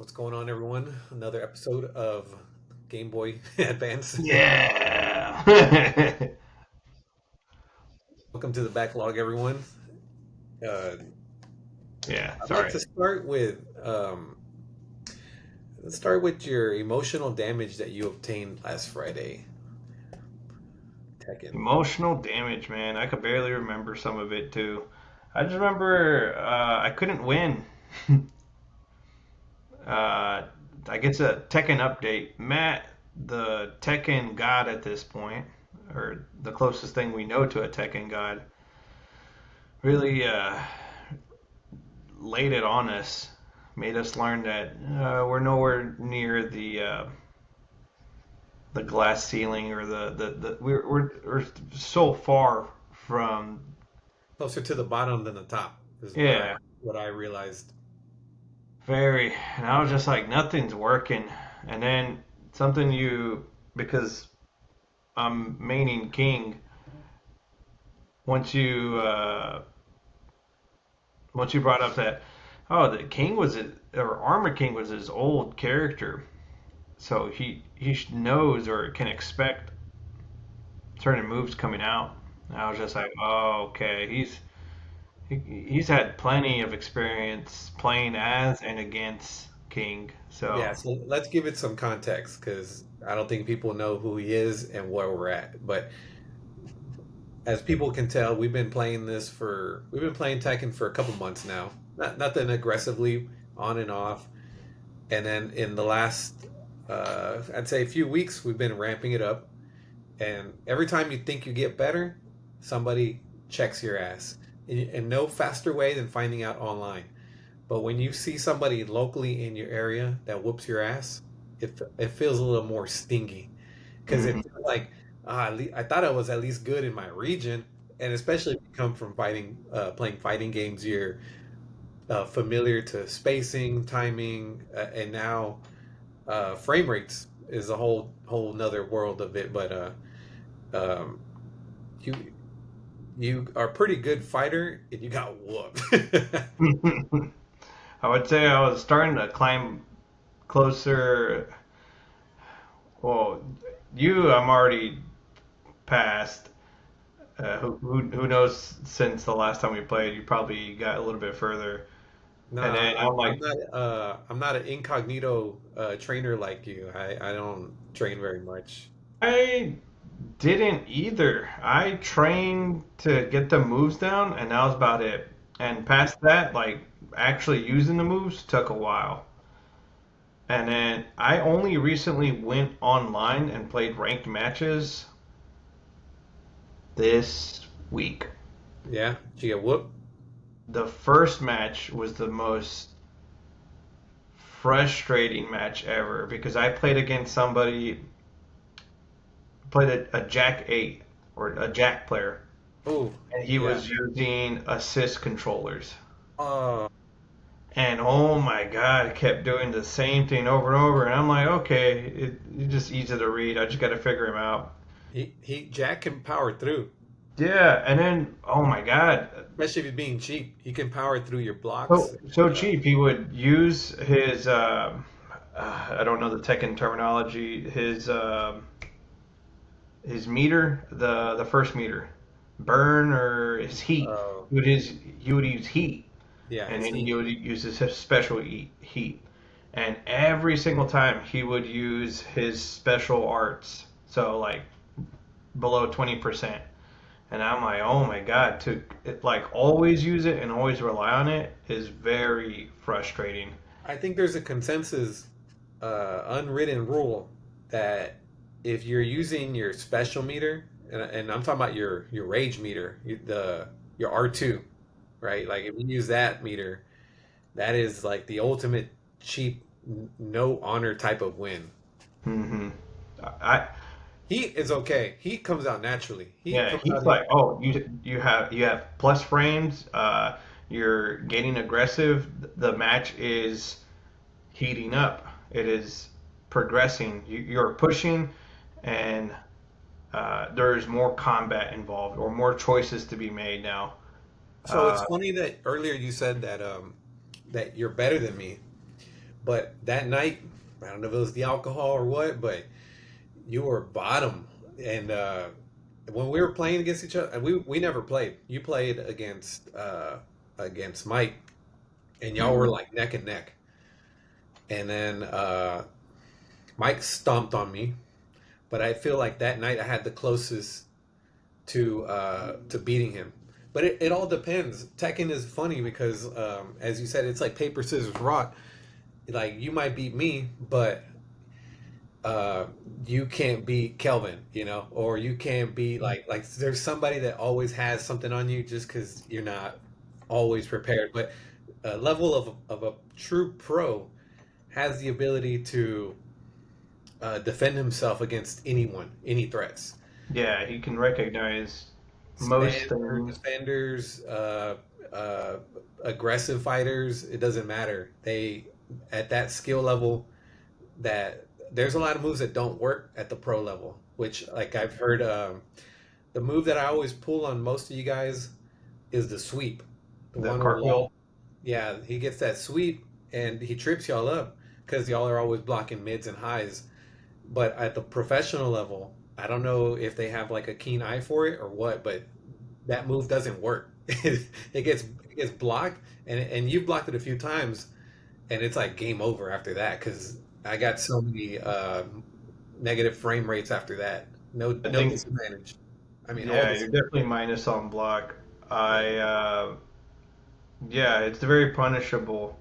What's going on, everyone? Another episode of Game Boy Advance. Yeah. Welcome to the backlog, everyone. Uh, Yeah, I'd like sorry. to let's start with your emotional damage that you obtained last Friday, Tekken. Emotional damage, man. I could barely remember some of it too. I just remember I couldn't win. uh, I guess a Tekken update. Matt, the Tekken god at this point, or the closest thing we know to a Tekken god, really laid it on us. Made us learn that we're nowhere near the glass ceiling or the we're so far from. Closer to the bottom than the top is Yeah, what I realized. very. And I was just like, nothing's working. And then something you, because I'm maining King. Once you once you brought up that, oh, the King was it, or Armor King was his old character, so he knows or can expect certain moves coming out. And I was just like, oh, okay, he's had plenty of experience playing as and against King. Yeah, So so let's give it some context because I don't think people know who he is and where we're at. But as people can tell, we've been playing Tekken for a couple months now. Nothing aggressively on and off. And then in the last I'd say a few weeks we've been ramping it up. And every time you think you get better, somebody checks your ass. And no faster way than finding out online. But when you see somebody locally in your area that whoops your ass, it feels a little more stingy because it mhm. feels like I thought I was at least good in my region, and especially if you come from playing fighting games, you're familiar to spacing, timing, and now frame rates is a whole nother world of it. But um, you you are a pretty good fighter, and you got whooped. I would say I was starting to climb closer. Well, you I'm already past. Who knows? Since the last time we played, you probably got a little bit further. No, And then I'm like, I'm not an incognito trainer like you. I don't train very much. I didn't either. I trained to get the moves down, and that was about it. And past that, like actually using the moves took a while. And then I only recently went online and played ranked matches this week. Yeah, did you get whooped? The first match was the most frustrating match ever because I played against somebody, played a Jack 8 or a Jack player, Oh, and he yeah. was using assist controllers. Uh, And oh my God, I kept doing the same thing over and over. And I'm like, okay, it's just easy to read. I just got to figure him out. he Jack can power through, Yeah, and then oh my God, especially if he's being cheap. He can power through your blocks. so cheap. He would use his I don't know the Tekken terminology. His meter, the first meter, burn or his heat. Uh, He would use heat, yeah, and his then heat. he would use his special heat. And every single time he would use his special arts. So like below 20%. And I'm like, oh my God, to like always use it and always rely on it is very frustrating. I think there's a consensus, unwritten rule that if you're using your special meter, and I'm talking about your rage meter, your R2, right? Like if you use that meter, that is like the ultimate cheap, no honor type of win. hmm I Heat is okay. Heat comes out naturally. Heat Yeah, comes he's out. like, oh, you have plus frames. You're getting aggressive. The match is heating up. It is progressing. You're pushing, and there's more combat involved or more choices to be made now. So it's Uh, funny that earlier you said that that you're better than me. But that night, I don't know if it was the alcohol or what, but you were bottom. And when we were playing against each other, we never played. You played against Mike, and y'all were Mhm. like neck and neck. And then Mike stomped on me, but I feel like that night I had the closest to beating him. But it all depends. Tekken is funny because, as you said, it's like paper scissors rock. Like you might beat me, but uh, you can't beat Kelvin, or you can't beat like there's somebody that always has something on you just because you're not always prepared. But a level of a true pro has the ability to defend himself against anyone, any threats. Yeah, he can recognize most Spammer things. defenders, uh, aggressive fighters, it doesn't matter. They at that skill level that there's a lot of moves that don't work at the pro level, which like I've heard the move that I always pull on most of you guys is the sweep. The The one where cartwheel. y'all, yeah, he gets that sweep and he trips y'all up because y'all are always blocking mids and highs. But at the professional level, I don't know if they have like a keen eye for it or what, but that move doesn't work. It gets blocked, and you've blocked it a few times, and it's like game over after that because I got so many negative frame rates after that. No, I no think, disadvantage. I mean, all yeah, you're this. definitely minus on block. Yeah, Yeah, it's very punishable.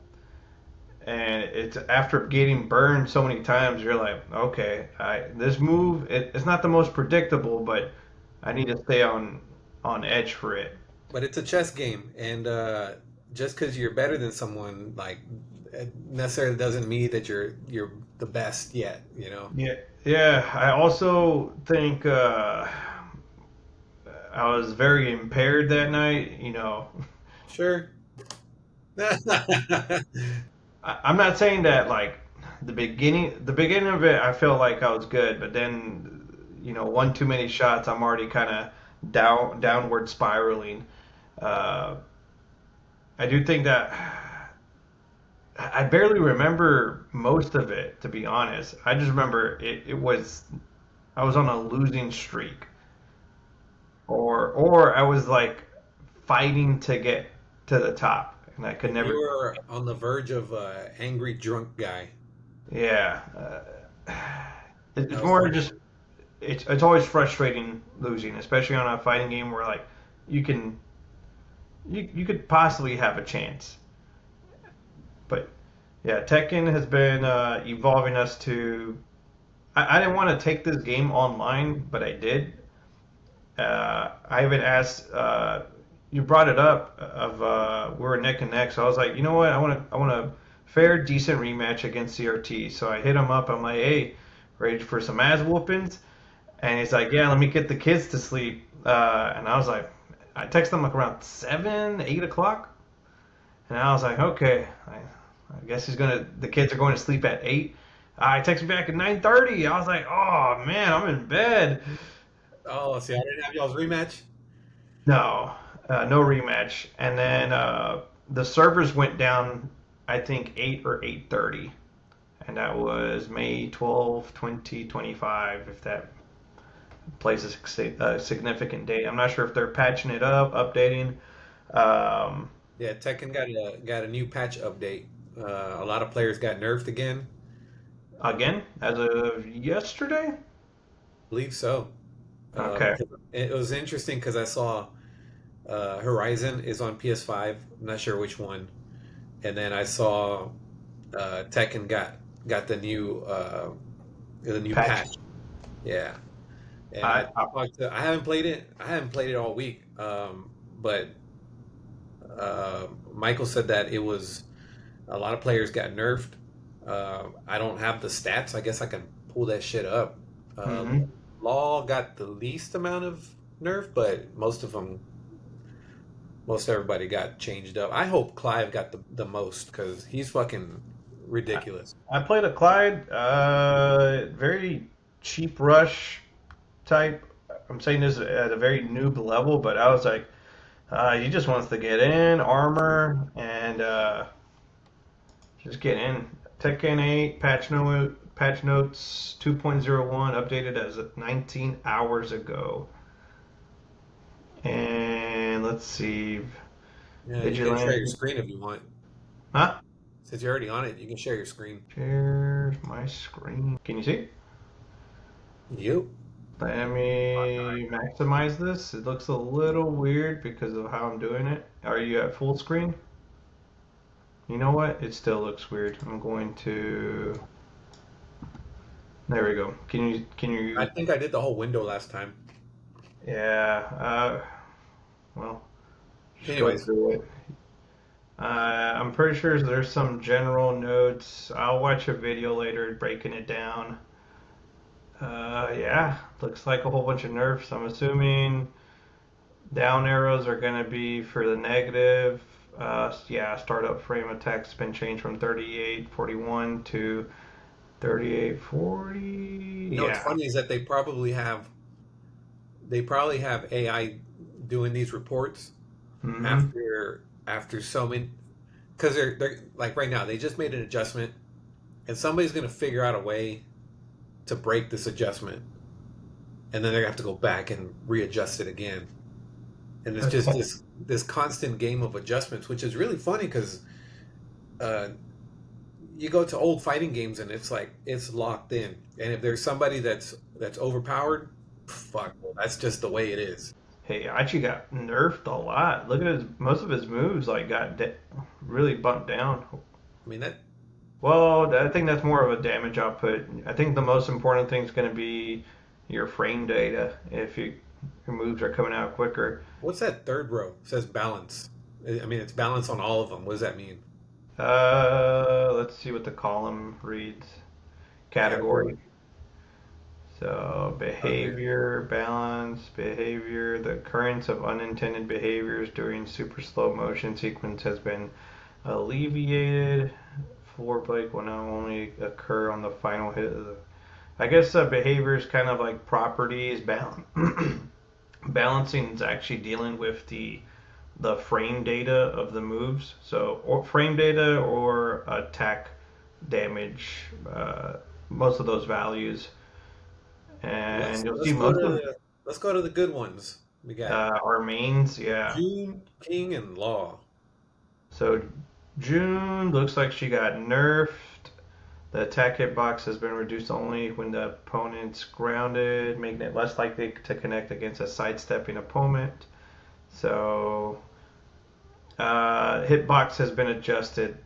And it's after getting burned so many times, you're like, okay, this move, it's not the most predictable, but I need to stay on edge for it. but it's a chess game, and just because you're better than someone, like, it necessarily doesn't mean that you're the best yet. Yeah, yeah. I also think I was very impaired that night. Sure. I'm not saying that like the beginning of it, I felt like I was good, but then, one too many shots, I'm already kind of downward spiraling. Uh, I do think that I barely remember most of it, to be honest. I just remember it was I was on a losing streak, or I was like fighting to get to the top, and I could You never. were on the verge of angry drunk guy. Yeah, it's That was more funny. just it's always frustrating losing, especially on a fighting game where like you can you could possibly have a chance. But yeah, Tekken has been evolving us to. I didn't want to take this game online, but I did. I even asked. You brought it up of we were neck and neck, so I was like, you know what? I want a fair, decent rematch against CRT. So I hit him up. I'm like, hey, ready for some ass whoopings? And he's like, yeah, let me get the kids to sleep. And I was like, I texted him like around 7, 8 o'clock. And I was like, okay, I guess the kids are going to sleep at 8. I texted back at 9:30. I was like, oh man, I'm in bed. Oh, see, I didn't have y'all's rematch. No, no rematch. And then the servers went down, I think 8 or 8:30. And that was May 12th, 2025, if that plays a significant date. I'm not sure if they're patching it up, updating. Um, Yeah, Tekken got a new patch update. A lot of players got nerfed again. Again, as of yesterday. Believe so. Okay. 'Cause it was interesting because I saw Horizon is on PS5. I'm not sure which one, and then I saw Tekken got the new Patch. patch. Yeah, and I, I I haven't played it. I haven't played it all week. But Michael said that it was a lot of players got nerfed. I don't have the stats. I guess I can pull that shit up. Uh, mhm. Law got the least amount of nerf, but most everybody got changed up. I hope Clive got the most because he's fucking I, ridiculous. I played a Clyde, very cheap rush type. I'm saying this at a very noob level, but I was like, he just wants to get in, armor, and just get in. Tekken 8 patch notes 2.01 updated as of 19 hours ago. And let's see, Yeah, you can share your Vigilante. screen if you want. Huh? Since you're already on it, you can share your screen. Share my screen. Can you see? Yep. Let me maximize this. It looks a little weird because of how I'm doing it. Are you at full screen? You know what? It still looks weird. I'm going to. There we go. Can I you? think I did the whole window last time. Yeah. Well, just go Anyways, through it. I'm pretty sure there's some general notes. I'll watch a video later breaking it down. Yeah, looks like a whole bunch of nerfs. I'm assuming down arrows are going to be for the negative. Yeah, startup frame attack's been changed from 3841 to 3840. you know what's Yeah. funny is that they probably have AI doing these reports Hmm. after so many, because they're like right now they just made an adjustment and somebody's gonna figure out a way to break this adjustment and then they're gonna have to go back and readjust it again. And it's just this constant game of adjustments, which is really funny because uh, you go to old fighting games and it's like it's locked in. And if there's somebody that's overpowered, fuck, well, that's just the way it is. Hey, Aichi got nerfed a lot. Look at his most of his moves like really bumped down. I mean that Well, I think that's more of a damage output. I think the most important thing is going to be your frame data. If your moves are coming out quicker. what's that third row? It says balance. I mean it's balance on all of them. What does that mean? Let's see what the column reads. Category. Category. So Okay. behavior, balance, behavior. The occurrence of unintended behaviors during super slow motion sequence has been alleviated. Floor break will now only occur on the final hit of the. I guess behavior is kind of like properties. Balancing is actually dealing with the frame data of the moves. So or frame data or attack damage. Most of those values, and you'll see most of Let's go to the good ones. We got our mains. Yeah. June, King, and Law. So June looks like she got nerfed. The attack hitbox has been reduced only when the opponent's grounded, making it less likely to connect against a sidestepping opponent. So hitbox has been adjusted.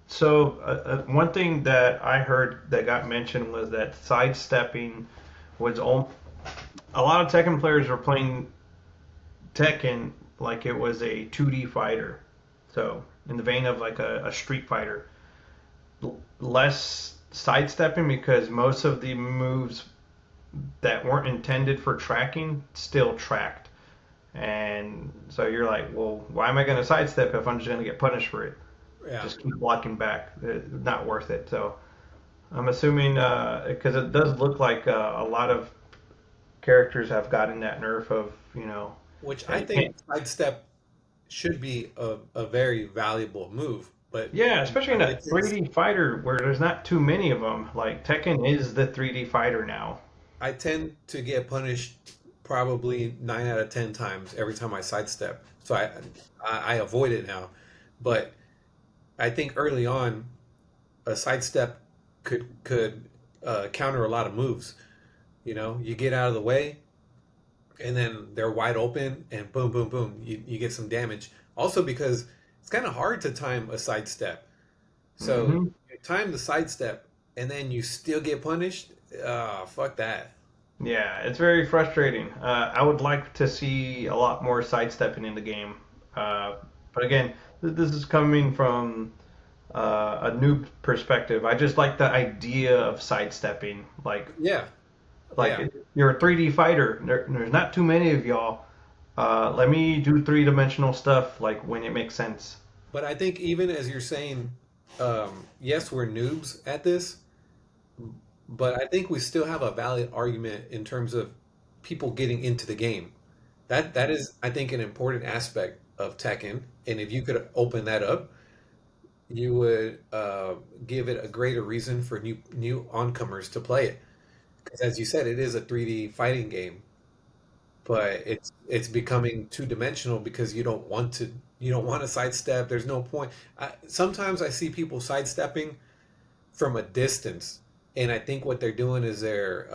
So one thing that I heard that got mentioned was that sidestepping was a lot of Tekken players were playing Tekken like it was a 2D fighter. So in the vein of like a Street Fighter, less sidestepping because most of the moves that weren't intended for tracking still tracked. And so you're like, well, why am I going to sidestep if I'm just going to get punished for it? Yeah, Just keep blocking back. Not worth it. So I'm assuming because it does look like a lot of characters have gotten that nerf of which that I you can't. think sidestep should be a very valuable move, but Yeah, especially in I a tend 3D fighter where there's not too many of them. Like Tekken is the 3D fighter now. I tend to get punished probably 9 out of 10 times every time I sidestep. So I avoid it now. But I think early on a sidestep could counter a lot of moves. You know, you get out of the way, and then they're wide open, and boom, boom, boom, you get some damage. Also, because it's kind of hard to time a sidestep. So Hmm. you time the sidestep, and then you still get punished. Fuck that. Yeah, it's very frustrating. I would like to see a lot more sidestepping in the game. Uh, but again, this is coming from a new perspective. I just like the idea of sidestepping. Yeah, yeah. Like you're a 3D fighter. There's not too many of y'all. Let me do three-dimensional stuff like when it makes sense. But I think even as you're saying, yes, we're noobs at this, but I think we still have a valid argument in terms of people getting into the game. That is, I think, an important aspect of Tekken. And if you could open that up, you would give it a greater reason for new oncomers to play it. Because as you said, it is a 3D fighting game, but it's becoming two dimensional because you don't want to sidestep. There's no point. Sometimes I see people sidestepping from a distance, and I think what they're doing is they're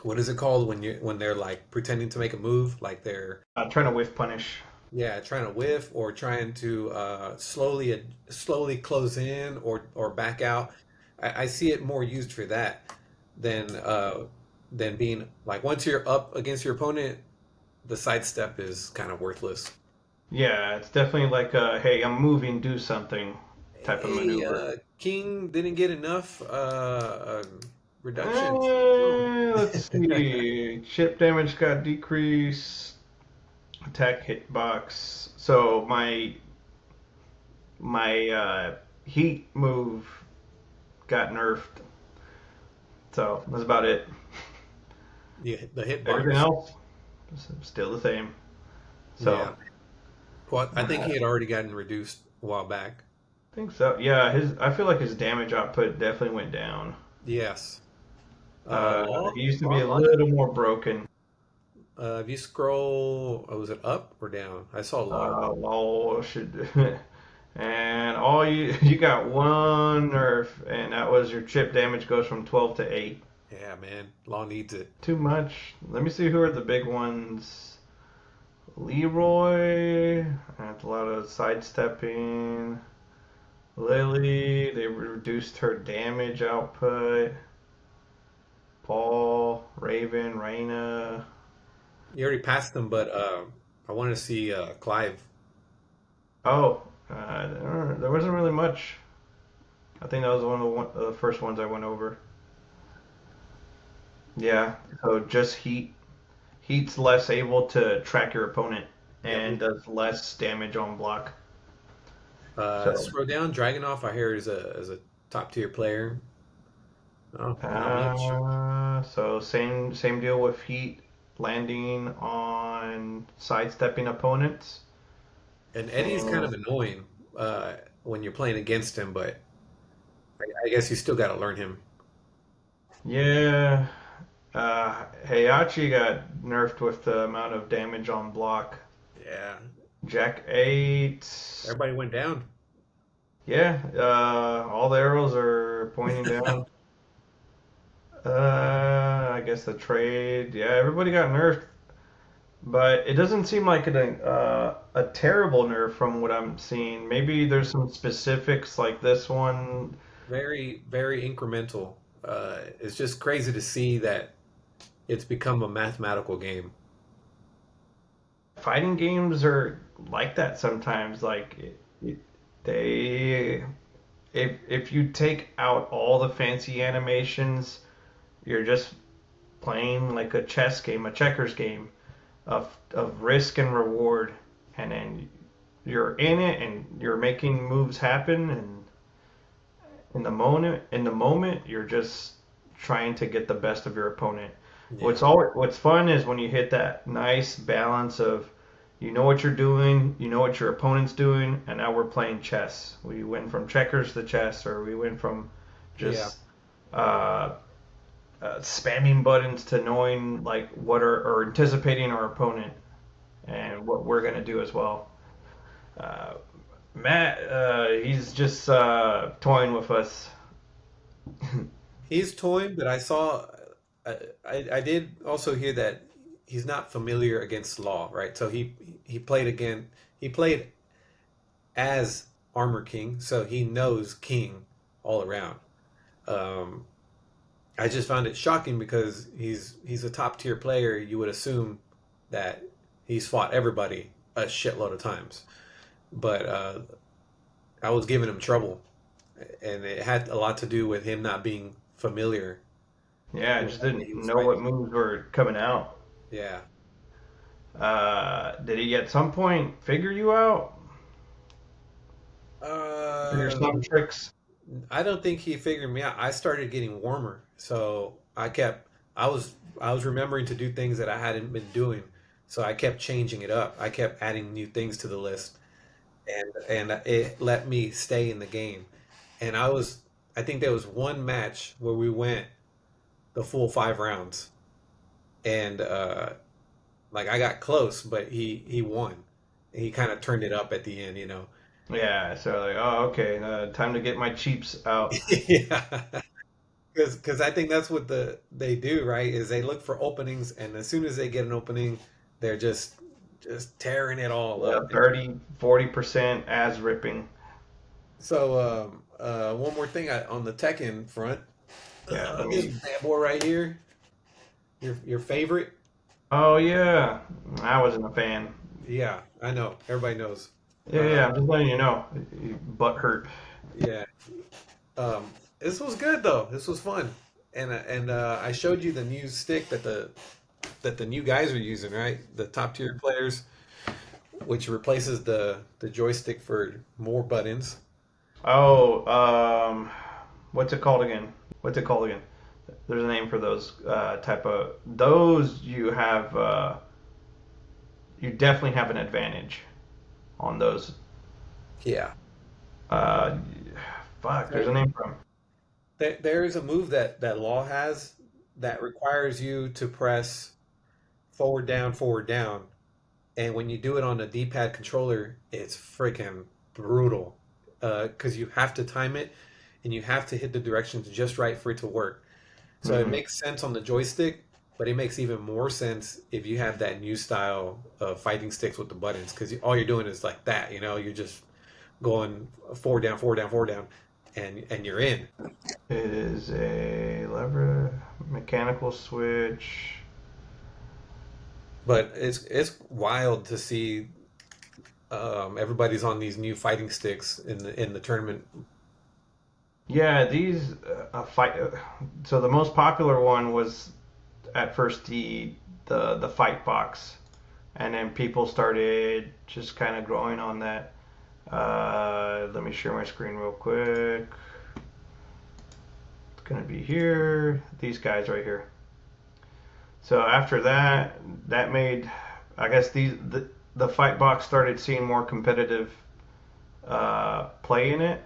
what is it called when they're like pretending to make a move, like they're Trying to whiff punish. yeah, trying to whiff or trying to slowly close in or back out. I see it more used for that than than being like once you're up against your opponent, the sidestep is kind of worthless. Yeah, it's definitely like a hey, I'm moving, do something type of Hey, maneuver. King didn't get enough reductions. No. Let's see. Chip damage got decreased. Attack hitbox. So my heat move got nerfed. So that's about it. The Everything hitbox. else still the same. So Yeah. Well, I think I he had already gotten reduced a while back. think so. Yeah, his I feel like his damage output definitely went down. Yes. Law, He used to be law a logic. little more broken. If you scroll, was it up or down? I saw law. Law should and all you got one nerf, and that was your chip damage goes from 12 to 8. Yeah, man, law needs it. Too much. Let me see who are the big ones. Leroy, that's a lot of sidestepping. Lily, they reduced her damage output. Paul, Raven, Raina. You already passed them, but I want to see Clive. Oh, there wasn't really much. I think that was the first ones I went over. Yeah, so just heat. Heat's less able to track your opponent Yep. and does less damage on block. So, Scroll down. Dragonov, I hear is a top tier player. Oh, not much. so same deal with heat landing on sidestepping opponents. And Eddie's kind And of annoying when you're playing against him, but I guess you still got to learn him. yeah, Heihachi got nerfed with the amount of damage on block. Yeah, Jack 8. everybody went down. Yeah, all the arrows are pointing down. I guess the trade. Yeah, everybody got nerfed, but it doesn't seem like a terrible nerf from what I'm seeing. Maybe there's some specifics like this one. Very incremental. It's just crazy to see that it's become a mathematical game. Fighting games are like that sometimes. They, if you take out all the fancy animations, you're just playing like a chess game, a checkers game of risk and reward, and then you're in it and you're making moves happen, and in the moment you're just trying to get the best of your opponent. Yeah, What's fun is when you hit that nice balance of you know what you're doing, you know what your opponent's doing, and now we're playing chess. We went from checkers to chess, or we went from yeah. just uh, spamming buttons to knowing like what are or anticipating our opponent and what we're gonna do as well. Uh, Matt, he's just toying with us. He's toying, but I saw, I did also hear that he's not familiar against law, right? So he played again. He played as Armor King, so he knows King all around. Um, I just found it shocking because he's a top tier player. You would assume that he's fought everybody a shitload of times, but I was giving him trouble, and it had a lot to do with him not being familiar Yeah, I with just everybody didn't he was know what fighting. moves were coming out. Yeah. Did he at some point figure you out? Figure Uh, some tricks? I don't think he figured me out. I started getting warmer, so I was remembering to do things that I hadn't been doing, so I kept changing it up. I kept adding new things to the list, and it let me stay in the game. And I think there was one match where we went the full 5 rounds, and like I got close, but he won. He kind of turned it up at the end, you know. Yeah, so like, oh, okay, time to get my cheaps out. Yeah, because I think that's what they do, right? Is they look for openings, and as soon as they get an opening, they're just tearing it all Yeah, up. 30, 40% as ripping. So one more thing on the Tekken front, Yeah, let this me. bad boy right here, your favorite. Oh yeah, I wasn't a fan. Yeah, I know. Everybody knows. Yeah, Uh, yeah, I'm just letting you know. Butt hurt. yeah. This was good though. This was fun, and I showed you the new stick that the new guys are using, right? The top tier players, which replaces the joystick for more buttons. Oh, what's it called again? What's it called again? There's a name for those type of those. You definitely have an advantage on those. Yeah. Uh, fuck, there's a name for them. There is a move that Law has that requires you to press forward, down, and when you do it on a D-pad controller, it's freaking brutal. Because you have to time it, and you have to hit the directions just right for it to work. So it Hmm. makes sense on the joystick, but it makes even more sense if you have that new style of fighting sticks with the buttons, because all you're doing is like that. You know, you're just going forward, down, forward, down, forward, down, and you're in. It is a lever, mechanical switch. But it's wild to see everybody's on these new fighting sticks in the tournament. Yeah, these fight. So the most popular one was at first the fight box, and then people started just kind of growing on that. Let me share my screen real quick. It's gonna be here. These guys right here. So after that, that made, I guess the fight box started seeing more competitive play in it,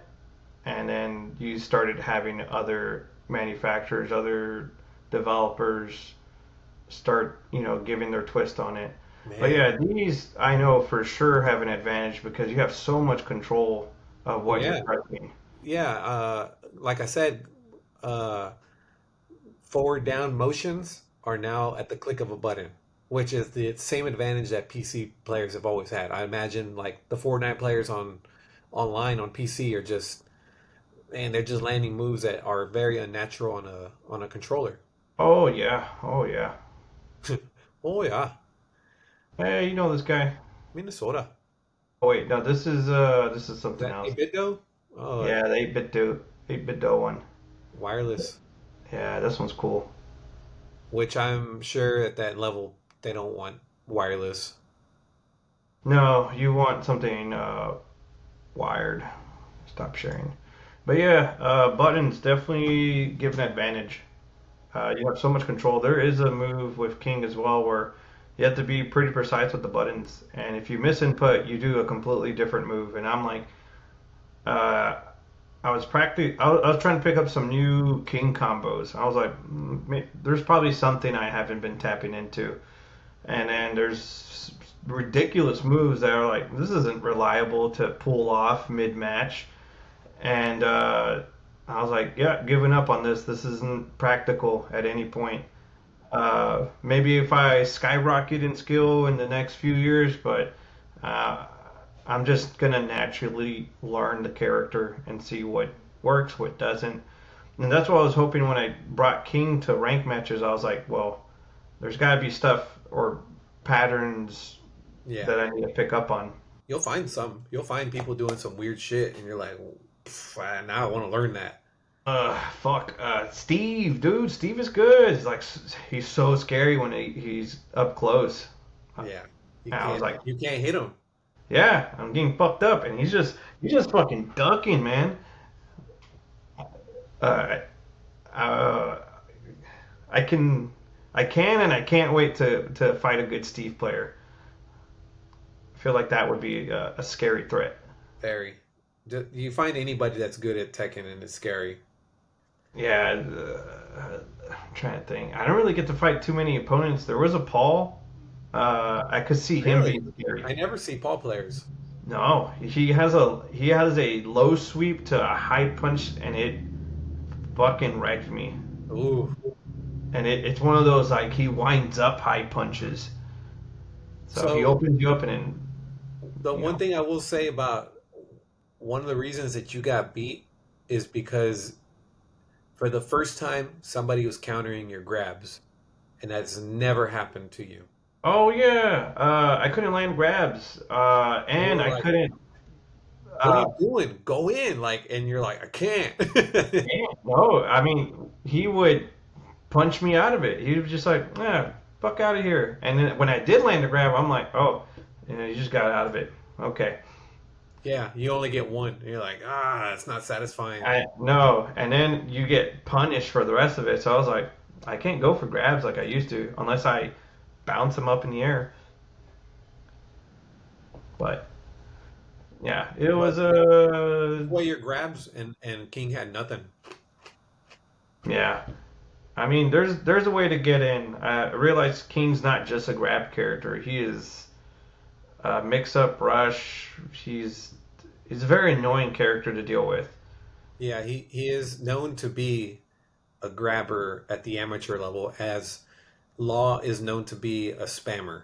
and then you started having other manufacturers, other developers start, giving their twist on it. But Man, yeah, these I know for sure have an advantage because you have so much control of oh what you're yeah, pressing. yeah. Like I said, uh, forward down motions are now at the click of a button, which is the same advantage that PC players have always had. I imagine like the Fortnite players on online on PC are just and they're just landing moves that are very unnatural on a controller. Oh yeah, oh yeah. Oh yeah, Hey, you know this guy? Minnesota. Oh wait, no, this is Is something that else. 8-bit though? Oh, Yeah, the 8-bit do one. wireless, Yeah, this one's cool. which I'm sure at that level they don't want wireless. No, you want something wired. Stop sharing. But yeah, buttons definitely give an advantage. You have so much control. There is a move with King as well where you have to be pretty precise with the buttons, and if you miss input, you do a completely different move. And I'm like, uh, I was trying to pick up some new King combos. I was like, there's probably something I haven't been tapping into. And then there's ridiculous moves that are like, this isn't reliable to pull off mid match. And I was like, yeah, giving up on this. This isn't practical at any point. Maybe if I skyrocket in skill in the next few years, but uh, I'm just gonna naturally learn the character and see what works, what doesn't. And that's what I was hoping when I brought King to rank matches. I was like, well, there's got to be stuff or patterns Yeah, that I need to pick up on. you'll find some. You'll find people doing some weird shit, and you're like, now I want to learn that. Fuck. Steve, dude, Steve is good. He's so scary when he's up close. Uh, Yeah, you I was can't like, you can't hit them. yeah, I'm getting fucked up, and he's just fucking ducking, man. Uh, uh, I can, and I can't wait to fight a good Steve player. I feel like that would be a scary threat. Very. Do you find anybody that's good at Tekken and it's scary? Yeah, I'm trying to think. I don't really get to fight too many opponents. There was a Paul. I could see him Really? being scary. I never see Paul players. No, he has a low sweep to a high punch, and it fucking wrecked me. Ooh. And it's one of those like he winds up high punches, so he So opens you up and then the you one know. thing I will say about one of the reasons that you got beat is because for the first time somebody was countering your grabs, and that's never happened to you. Oh yeah, I couldn't land grabs, They and were I like, couldn't. "What are Uh, you doing? Go in!" Like, and you're like, "I can't." no, I mean he would punch me out of it. He was just like, yeah, fuck out of here. And then when I did land a grab, I'm like, oh, you just got out of it. Okay. Yeah, you only get one. And you're like, it's not satisfying. I no, and then you get punished for the rest of it. So I was like, I can't go for grabs like I used to unless I bounce them up in the air. But yeah, it But was a well, your grabs and King had nothing. yeah. I mean, there's a way to get in. I realize King's not just a grab character. He is mix up rush. He's a very annoying character to deal with. Yeah, he is known to be a grabber at the amateur level, as Law is known to be a spammer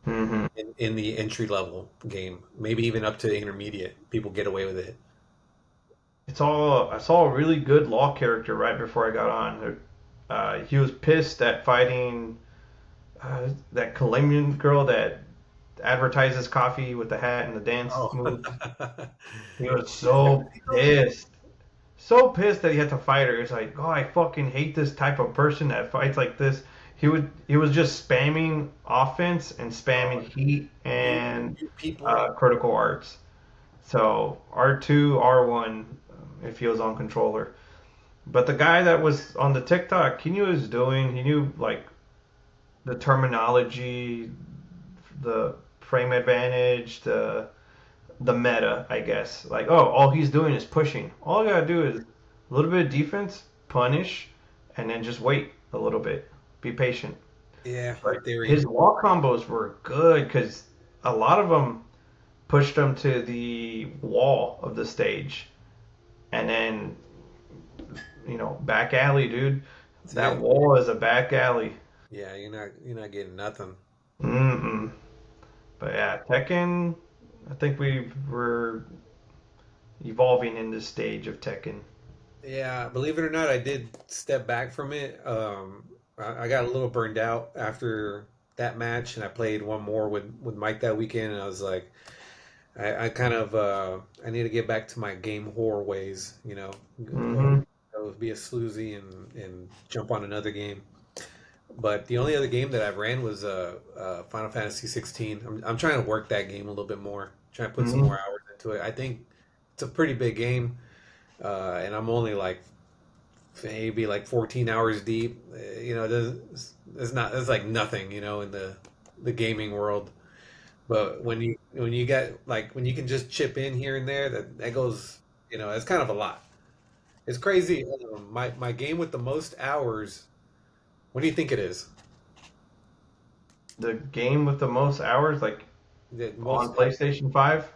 Hmm. in the entry level game. Maybe even up to intermediate. People get away with it. I saw a really good Law character right before I got on. He was pissed at fighting that Colombian girl that advertises coffee with the hat and the dance Oh. moves. He was so pissed. So pissed that he had to fight her. It's like, oh, I fucking hate this type of person that fights like this. He was just spamming offense and spamming heat and You people. critical arts. So R2, R1, if he was on controller. But the guy that was on the TikTok, he knew what he was doing. He knew like the terminology, the frame advantage, the meta, I guess. Like, oh, all he's doing is pushing. All you gotta do is a little bit of defense, punish, and then just wait a little bit. Be patient. Yeah, But in theory. his wall combos were good because a lot of them pushed him to the wall of the stage, and then back alley, dude. That's That it. wall is a back alley. Yeah, you're not getting nothing. Mm-mm. But yeah, Tekken. I think we were evolving in this stage of Tekken. Yeah, believe it or not, I did step back from it. I got a little burned out after that match, and I played one more with Mike that weekend, and I was like, I kind of I need to get back to my game horror ways, Mm-hmm. go be a sloozy and jump on another game. But the only other game that I ran was Final Fantasy 16. I'm trying to work that game a little bit more, trying to put some Mm-hmm. more hours into it. I think it's a pretty big game, and I'm only like maybe like 14 hours deep. It's like nothing, in the gaming world. But when you get like when you can just chip in here and there, that goes, it's kind of a lot. It's crazy. My game with the most hours. What do you think it is? The game with the most hours, like The on most PlayStation 5.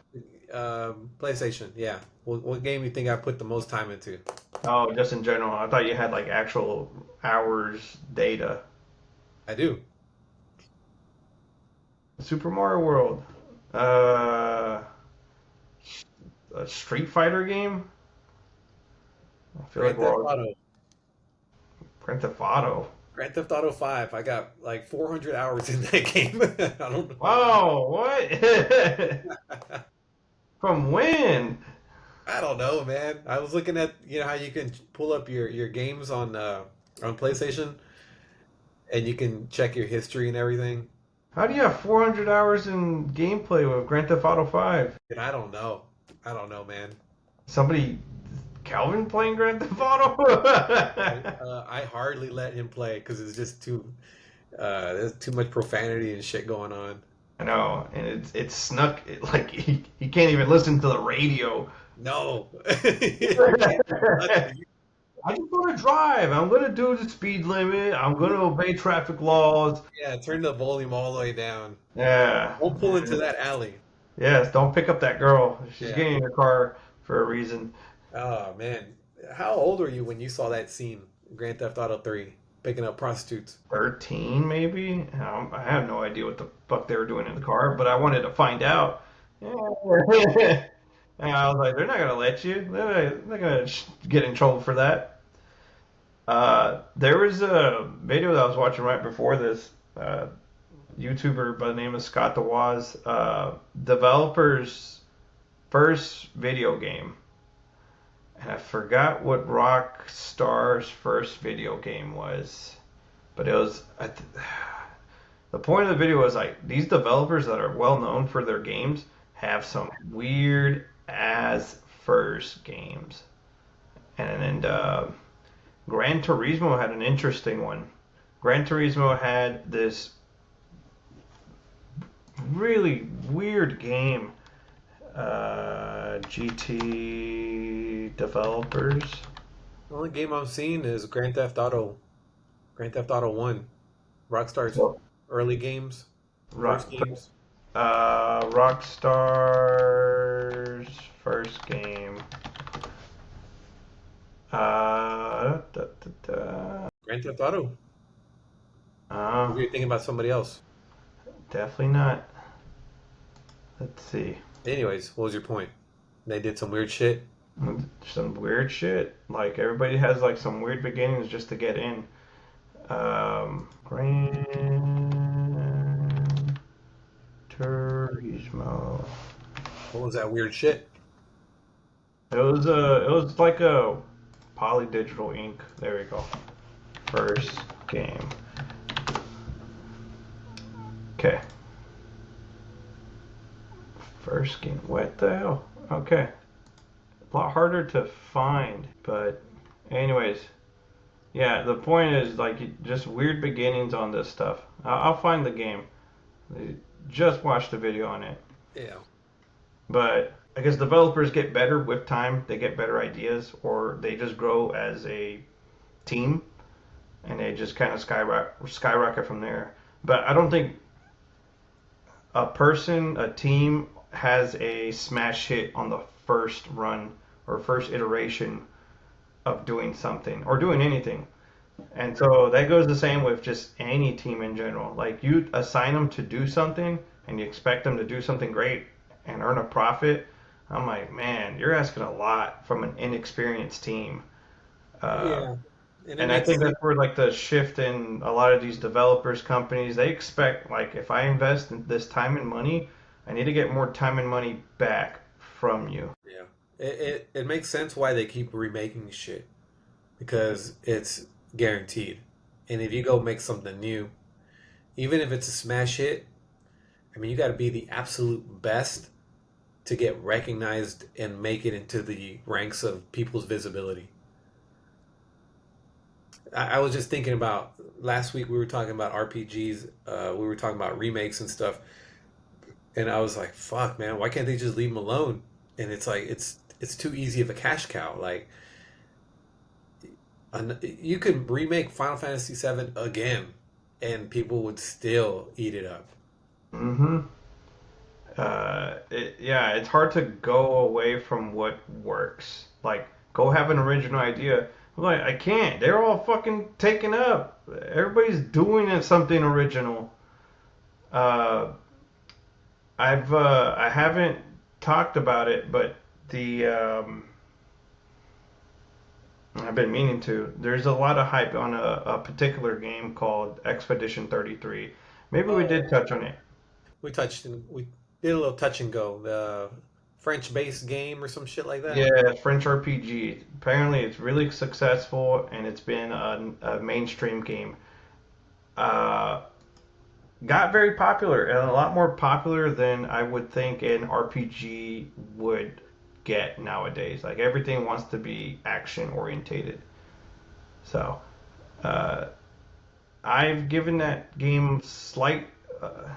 PlayStation, yeah. What game do you think I put the most time into? Oh, just in general. I thought you had like actual hours data. I do. Super Mario World. Uh, a Street Fighter game. I feel like Grand we're Theft all Auto. Grand Theft Auto. Grand Theft Auto 5. I got like 400 hours in that game. I don't know. Wow, what? From when? I don't know, man. I was looking at, how you can pull up your games on PlayStation, and you can check your history and everything. How do you have 400 hours in gameplay with Grand Theft Auto 5? And I don't know. I don't know, man. Somebody, Calvin playing Grand Theft Auto? I hardly let him play because it's just there's too much profanity and shit going on. I know, and it's snuck like he can't even listen to the radio. No, you can't do nothing. I just want to drive. I'm gonna do the speed limit. I'm gonna obey traffic laws. Yeah, turn the volume all the way down. Yeah. Won't pull into that alley. Yes, don't pick up that girl. She's Yeah. getting in your car for a reason. Oh man, how old were you when you saw that scene, Grand Theft Auto 3, picking up prostitutes? 13 maybe. I have no idea what the fuck they were doing in the car, but I wanted to find out. Yeah. And I was like, they're not gonna let you. They're gonna get in trouble for that. There was a video that I was watching right before this. YouTuber by the name of Scott the Woz, developer's first video game, and I forgot what Rockstar's first video game was, but it was. The point of the video was like these developers that are well known for their games have some weird ass first games, and Gran Turismo had an interesting one. Gran Turismo had this really weird game. GT developers. The only game I'm seeing is Grand Theft Auto 1, Rockstar's Well, early games, first Rock, games. Rockstar's first game. Da, da, da. Grand Theft Auto. Uh, Maybe you're thinking about somebody else. Definitely not. Let's see. Anyways, what was your point? They did some weird shit. Some weird shit. Like everybody has like some weird beginnings just to get in. Gran Turismo. What was that weird shit? It was like a polydigital ink. There we go. First game. Okay. First game. What the hell? Okay. A lot harder to find, but anyways, yeah. The point is like just weird beginnings on this stuff. I'll find the game. Just watched the video on it, Yeah. but I guess developers get better with time. They get better ideas, or they just grow as a team, and they just kind of skyrocket from there. But I don't think a team has a smash hit on the first run or first iteration of doing something or doing anything. And so that goes the same with just any team in general. Like you assign them to do something and you expect them to do something great and earn a profit. I'm like, man, you're asking a lot from an inexperienced team. Uh, Yeah. And it and I makes think that's where like the shift in a lot of these developers companies, they expect like if I invest in this time and money, I need to get more time and money back from you. yeah. It makes sense why they keep remaking shit because it's guaranteed. And if you go make something new, even if it's a smash hit, I mean, you got to be the absolute best to get recognized and make it into the ranks of people's visibility. I was just thinking about last week we were talking about RPGs, we were talking about remakes and stuff, and I was like, "Fuck, man, why can't they just leave them alone?" And it's like it's too easy of a cash cow. Like you could remake Final Fantasy VII again, and people would still eat it up. Mm-hmm. Yeah, it's hard to go away from what works. Like, go have an original idea. I'm like, I can't. They're all fucking taken up. Everybody's doing something original. Uh, I haven't talked about it, but the I've been meaning to. There's a lot of hype on a particular game called Expedition 33. Maybe we did Oh, touch on it. we did a little touch and go. The French-based game or some shit like that. Yeah, French RPG. Apparently, it's really successful and it's been a mainstream game. Uh, Got very popular and a lot more popular than I would think an RPG would get nowadays. Like everything wants to be action orientated. So, uh, I've given that game slight. Uh,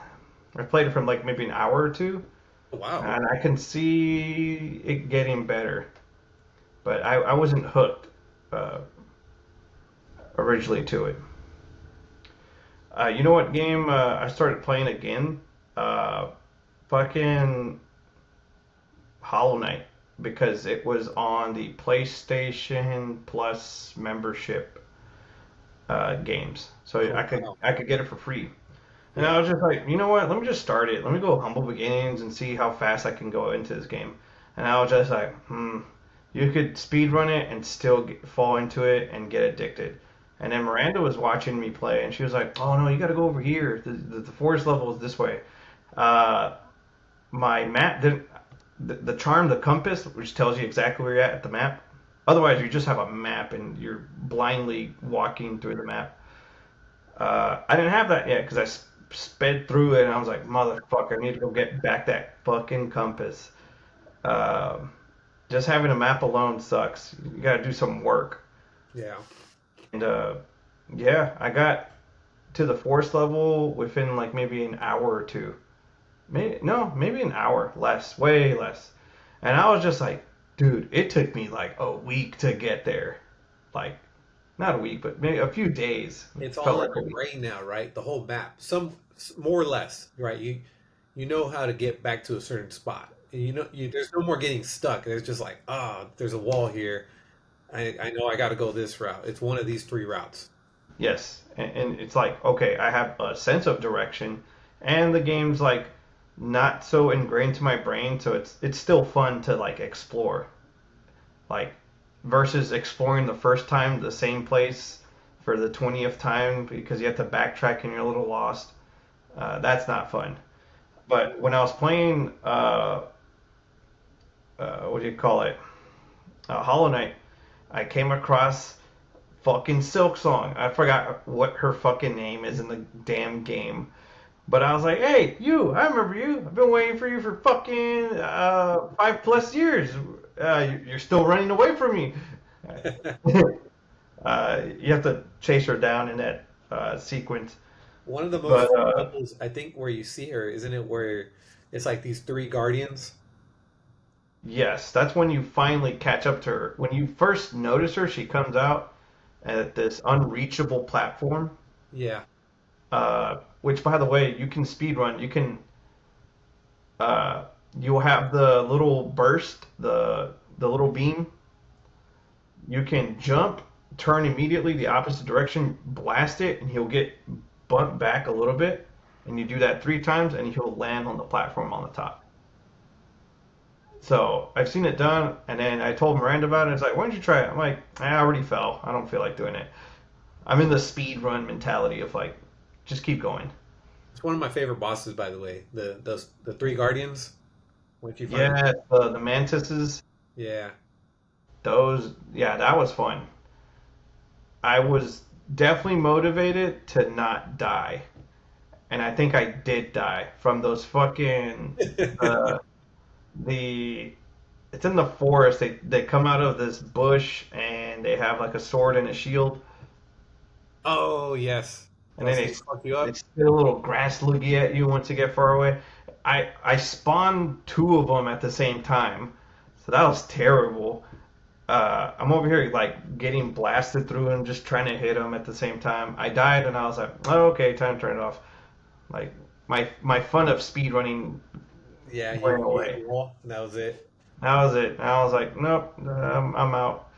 I played it from like maybe an hour or two, Wow. and I can see it getting better. But I wasn't hooked uh, originally to it. You know what game I started playing again? Uh, fucking Hollow Knight because it was on the PlayStation Plus membership games, so Oh I could wow. I could get it for free. And I Yeah. was just like, you know what? Let me just start it. Let me go humble beginnings and see how fast I can go into this game. And I was just like, you could speed run it and still fall into it and get addicted. And then Miranda was watching me play, and she was like, "Oh no, you got to go over here. The forest level is this way." Uh, my map didn't. The charm, the compass, which tells you exactly where you're at the map. Otherwise, you just have a map and you're blindly walking through the map. I didn't have that yet because I sped through it and I was like, motherfucker, I need to go get back that fucking compass. Uh, just having a map alone sucks. You got to do some work. Yeah. And yeah, I got to the forest level within like maybe an hour or two. Maybe no, maybe an hour less, way less. And I was just like, dude, it took me like a week to get there. Like not a week, but maybe a few days. It It's felt all in like a your week. brain now, right? The whole map, more or less, right? You know how to get back to a certain spot. And there's no more getting stuck. It's just like, there's a wall here. I know I got to go this route. It's one of these three routes. Yes, and it's like okay, I have a sense of direction, and the game's like not so ingrained to my brain, so it's still fun to like explore. Like versus exploring the first time the same place for the 20th time because you have to backtrack and you're a little lost. That's not fun. But when I was playing, what do you call it, Hollow Knight, I came across fucking Silk Song. I forgot what her fucking name is in the damn game. But I was like, hey, you, I remember you. I've been waiting for you for fucking 5 plus years. You're still running away from me. You have to chase her down in that sequence. One of the most But fun levels, I think, where you see her, isn't it? Where it's like these three guardians. yes, that's when you finally catch up to her. When you first notice her, she comes out at this unreachable platform. Yeah. Which, by the way, you can speed run. You can uh, you'll have the little burst, the little beam. You can jump, turn immediately the opposite direction, blast it, and he'll get bumped back a little bit. And you do that 3 times, and he'll land on the platform on the top. So I've seen it done, and then I told Miranda about it. It's like, why don't you try it? I'm like, I already fell. I don't feel like doing it. I'm in the speed run mentality of like, just keep going. It's one of my favorite bosses, by the way. The three guardians. Once you finally, Yeah, the mantises, yeah, those, yeah, that was fun. I was definitely motivated to not die, and I think I did die from those fucking the. It's in the forest. They come out of this bush and they have like a sword and a shield, Oh yes, and then those things fuck you they up. spit a little grass loogie at you once you get far away. I spawned 2 of them at the same time, so that was terrible. I'm over here like getting blasted through and just trying to hit them at the same time. I died and I was like, oh, okay, time to turn it off. Like my fun of speed running Yeah, went you hit away. the wall, and that was it. That was it. I was like, nope, I'm out.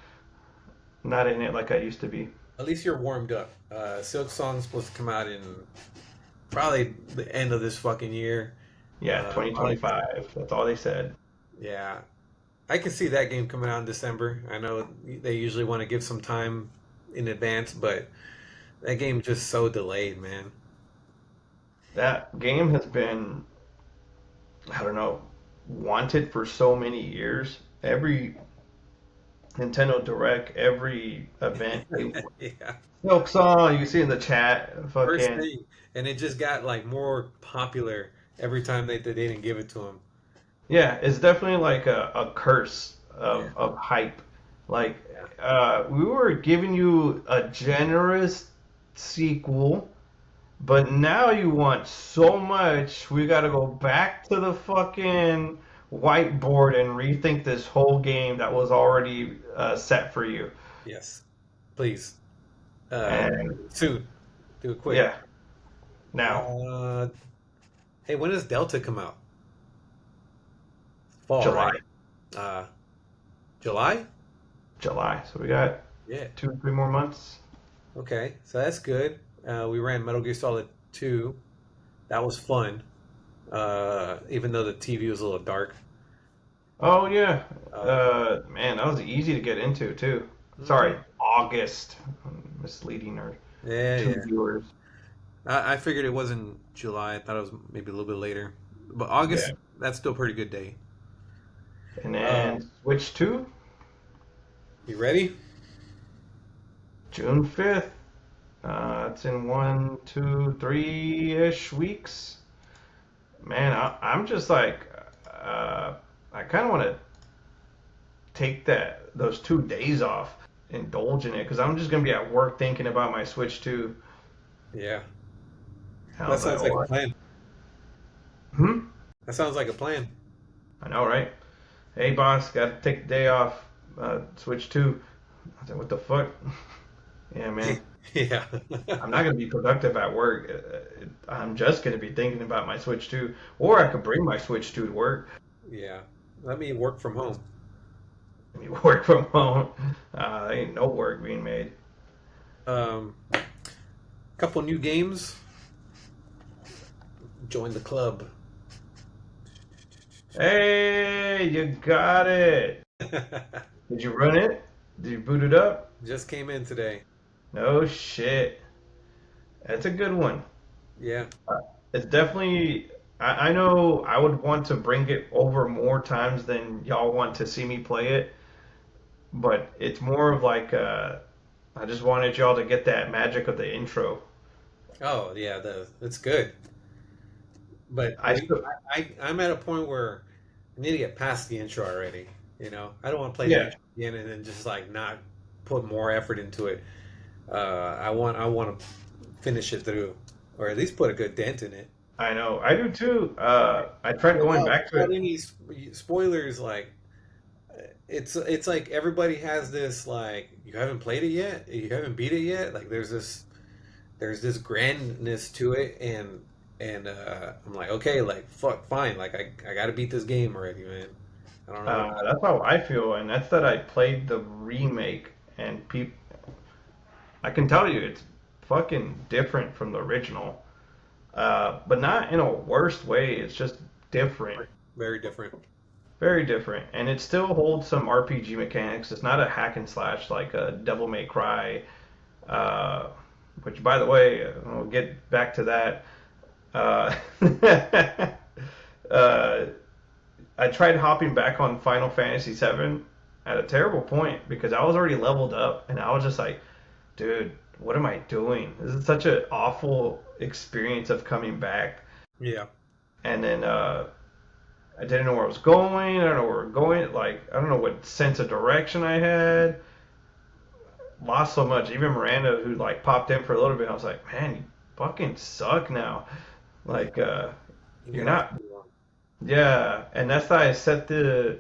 Not in it like I used to be. At least you're warmed up. Silk Song's supposed to come out in probably the end of this fucking year. Yeah, A lot of 2025. That's all they said. yeah, I can see that game coming out in December. I know they usually want to give some time in advance, but that game's just so delayed, man. That game has been, I don't know, wanted for so many years. Every Nintendo Direct, every event, Yeah, Silk Song, you see in the chat, first fucking thing, and it just got like more popular every time they didn't give it to him. yeah, it's definitely like a curse Yeah, of hype. Like, yeah, we were giving you a generous sequel, But now you want so much, we gotta go back to the fucking whiteboard and rethink this whole game that was already set for you. Yes, please. Uh, And soon. Do it quick. yeah, now, Uh, hey, when does Delta come out? Fall, July. right? Uh, July? July. So we got Yeah. 2, 3 more months. Okay, so that's good. We ran Metal Gear Solid 2. That was fun. Even though the TV was a little dark. Oh yeah, Uh, man, that was easy to get into too. Sorry, mhm. August. I'm misleading our Yeah, two yeah. viewers. I figured it wasn't July. I thought it was maybe a little bit later. But Yeah, August, that's still a pretty good day. and Uh, then switch to you ready? June 5th. It's in 1, 2, 3-ish weeks. Man, I'm just like, I kind of want to take those 2 days off, indulge in it, because I'm just gonna be at work thinking about my Switch 2. Yeah. I That was like, sounds like a oh, plan. hmm. That sounds like a plan. I know, right? Hey, boss, got to take the day off. Switch 2. I said, what the fuck? Yeah, man. Yeah. I'm not going to be productive at work. I'm just going to be thinking about my Switch 2. Or I could bring my Switch 2 to work. Yeah. Let me work from home. I mean, work from home. There ain't no work being made. Couple new games. Join the club. Hey, you got it. Did you run it? Did you boot it up? Just came in today. No shit. That's a good one. Yeah. It's definitely. I know I would want to bring it over more times than y'all want to see me play it, but it's more of like I just wanted y'all to get that magic of the intro. Oh, yeah. It's good. But I still, I'm at a point where I need to get past the intro already. I don't want to play the yeah, intro again and then just like not put more effort into it. I want to finish it through, or at least put a good dent in it. I know I do too. I tried going back to Without it. any spoilers, like it's like everybody has this like you haven't played it yet, you haven't beat it yet. Like there's this grandness to it, and I'm like, okay, like fuck, fine, like I got to beat this game already, man. I don't know. That's how I feel, and that's that I played the remake, and I can tell you it's fucking different from the original, but not in a worst way. It's just different. Very different. Very different, and it still holds some RPG mechanics. It's not a hack and slash like a Devil May Cry, uh, which, by the way, we'll get back to that. Uh, uh, I tried hopping back on Final Fantasy VII at a terrible point because I was already leveled up, and I was just like, dude, what am I doing? This is such an awful experience of coming back. Yeah. And then I didn't know where I was going. I don't know where we're going. Like, I don't know what sense of direction I had. Lost so much. Even Miranda, who like popped in for a little bit, I was like, man, you fucking suck now. Yeah. Like, You you're get off not. too long. Yeah, and that's why I set the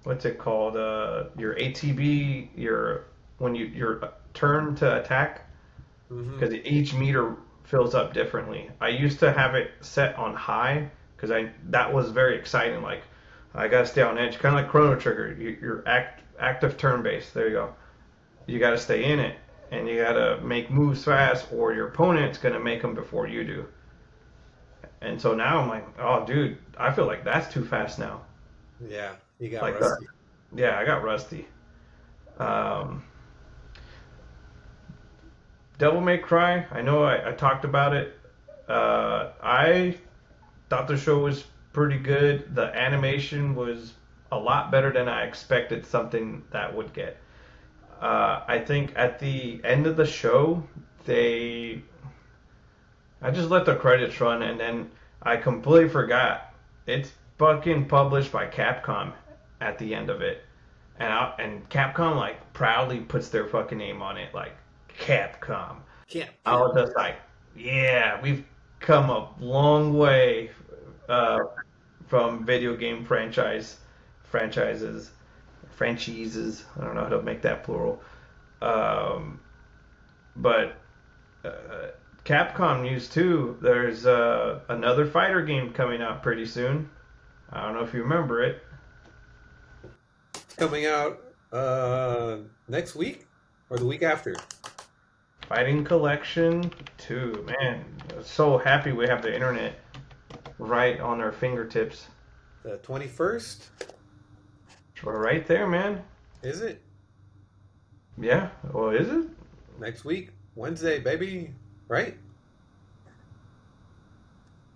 what's it called? Your ATB, your turn to attack, Hmm. because each meter fills up differently. I used to have it set on high because I that was very exciting. Like I gotta stay on edge, kind of like Chrono Trigger. You're active turn based. There you go. You gotta stay in it, and you gotta make moves fast, or your opponent's gonna make them before you do. And so now I'm like, oh, dude, I feel like that's too fast now. Yeah. You got Like, rusty. yeah, I got rusty. Um, Devil May Cry. I know I talked about it. I thought the show was pretty good. The animation was a lot better than I expected something that would get. I think at the end of the show, they I just let the credits run, and then I completely forgot. It's fucking published by Capcom at the end of it, and Capcom like proudly puts their fucking name on it, like Capcom. Can't I count. was just like, Yeah, we've come a long way uh, from video game franchises, franchises. I don't know how to make that plural. Um, but Capcom news too. There's another fighter game coming out pretty soon. I don't know if you remember it. It's coming out next week or the week after. Fighting Collection 2. Man, so happy we have the internet right on our fingertips. The 21st, We're right there, man. is it? Yeah. Well, is it? Next week, Wednesday, baby. Right?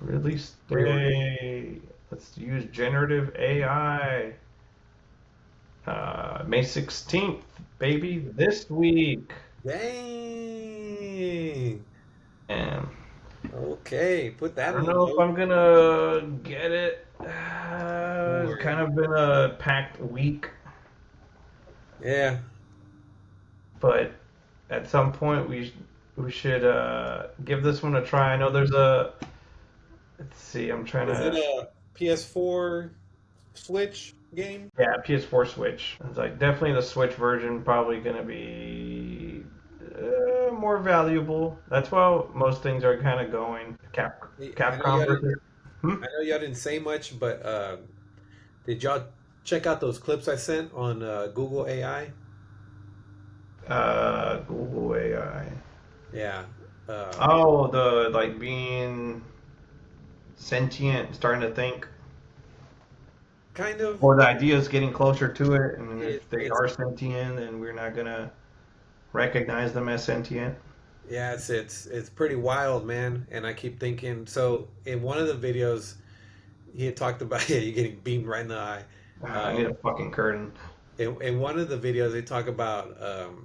Release Pre-order. day. Let's use generative AI. May 16th, baby, this week. Dang. And Okay, put I that in don't the know if note. I'm gonna get it. Don't It's worry. kind of been a packed week, Yeah. but at some point we should give this one a try. I know there's a. Let's see. I'm trying Is it to. a PS4 Switch game? Yeah, PS4 Switch. It's like definitely the Switch version probably gonna be more valuable. That's why most things are kind of going. I know y'all Capcom didn't. versus. Hmm? I know y'all didn't say much, but did y'all check out those clips I sent on Google AI? Google AI. Yeah. Oh, the like being sentient, starting to think, Kind of. or the idea is getting closer to it, and if they It's are sentient, then we're not gonna recognize them as sentient. yeah, it's pretty wild, man. And I keep thinking. So in one of the videos, he had talked about yeah, you getting beamed right in the eye. I need a fucking curtain. In one of the videos, they talk about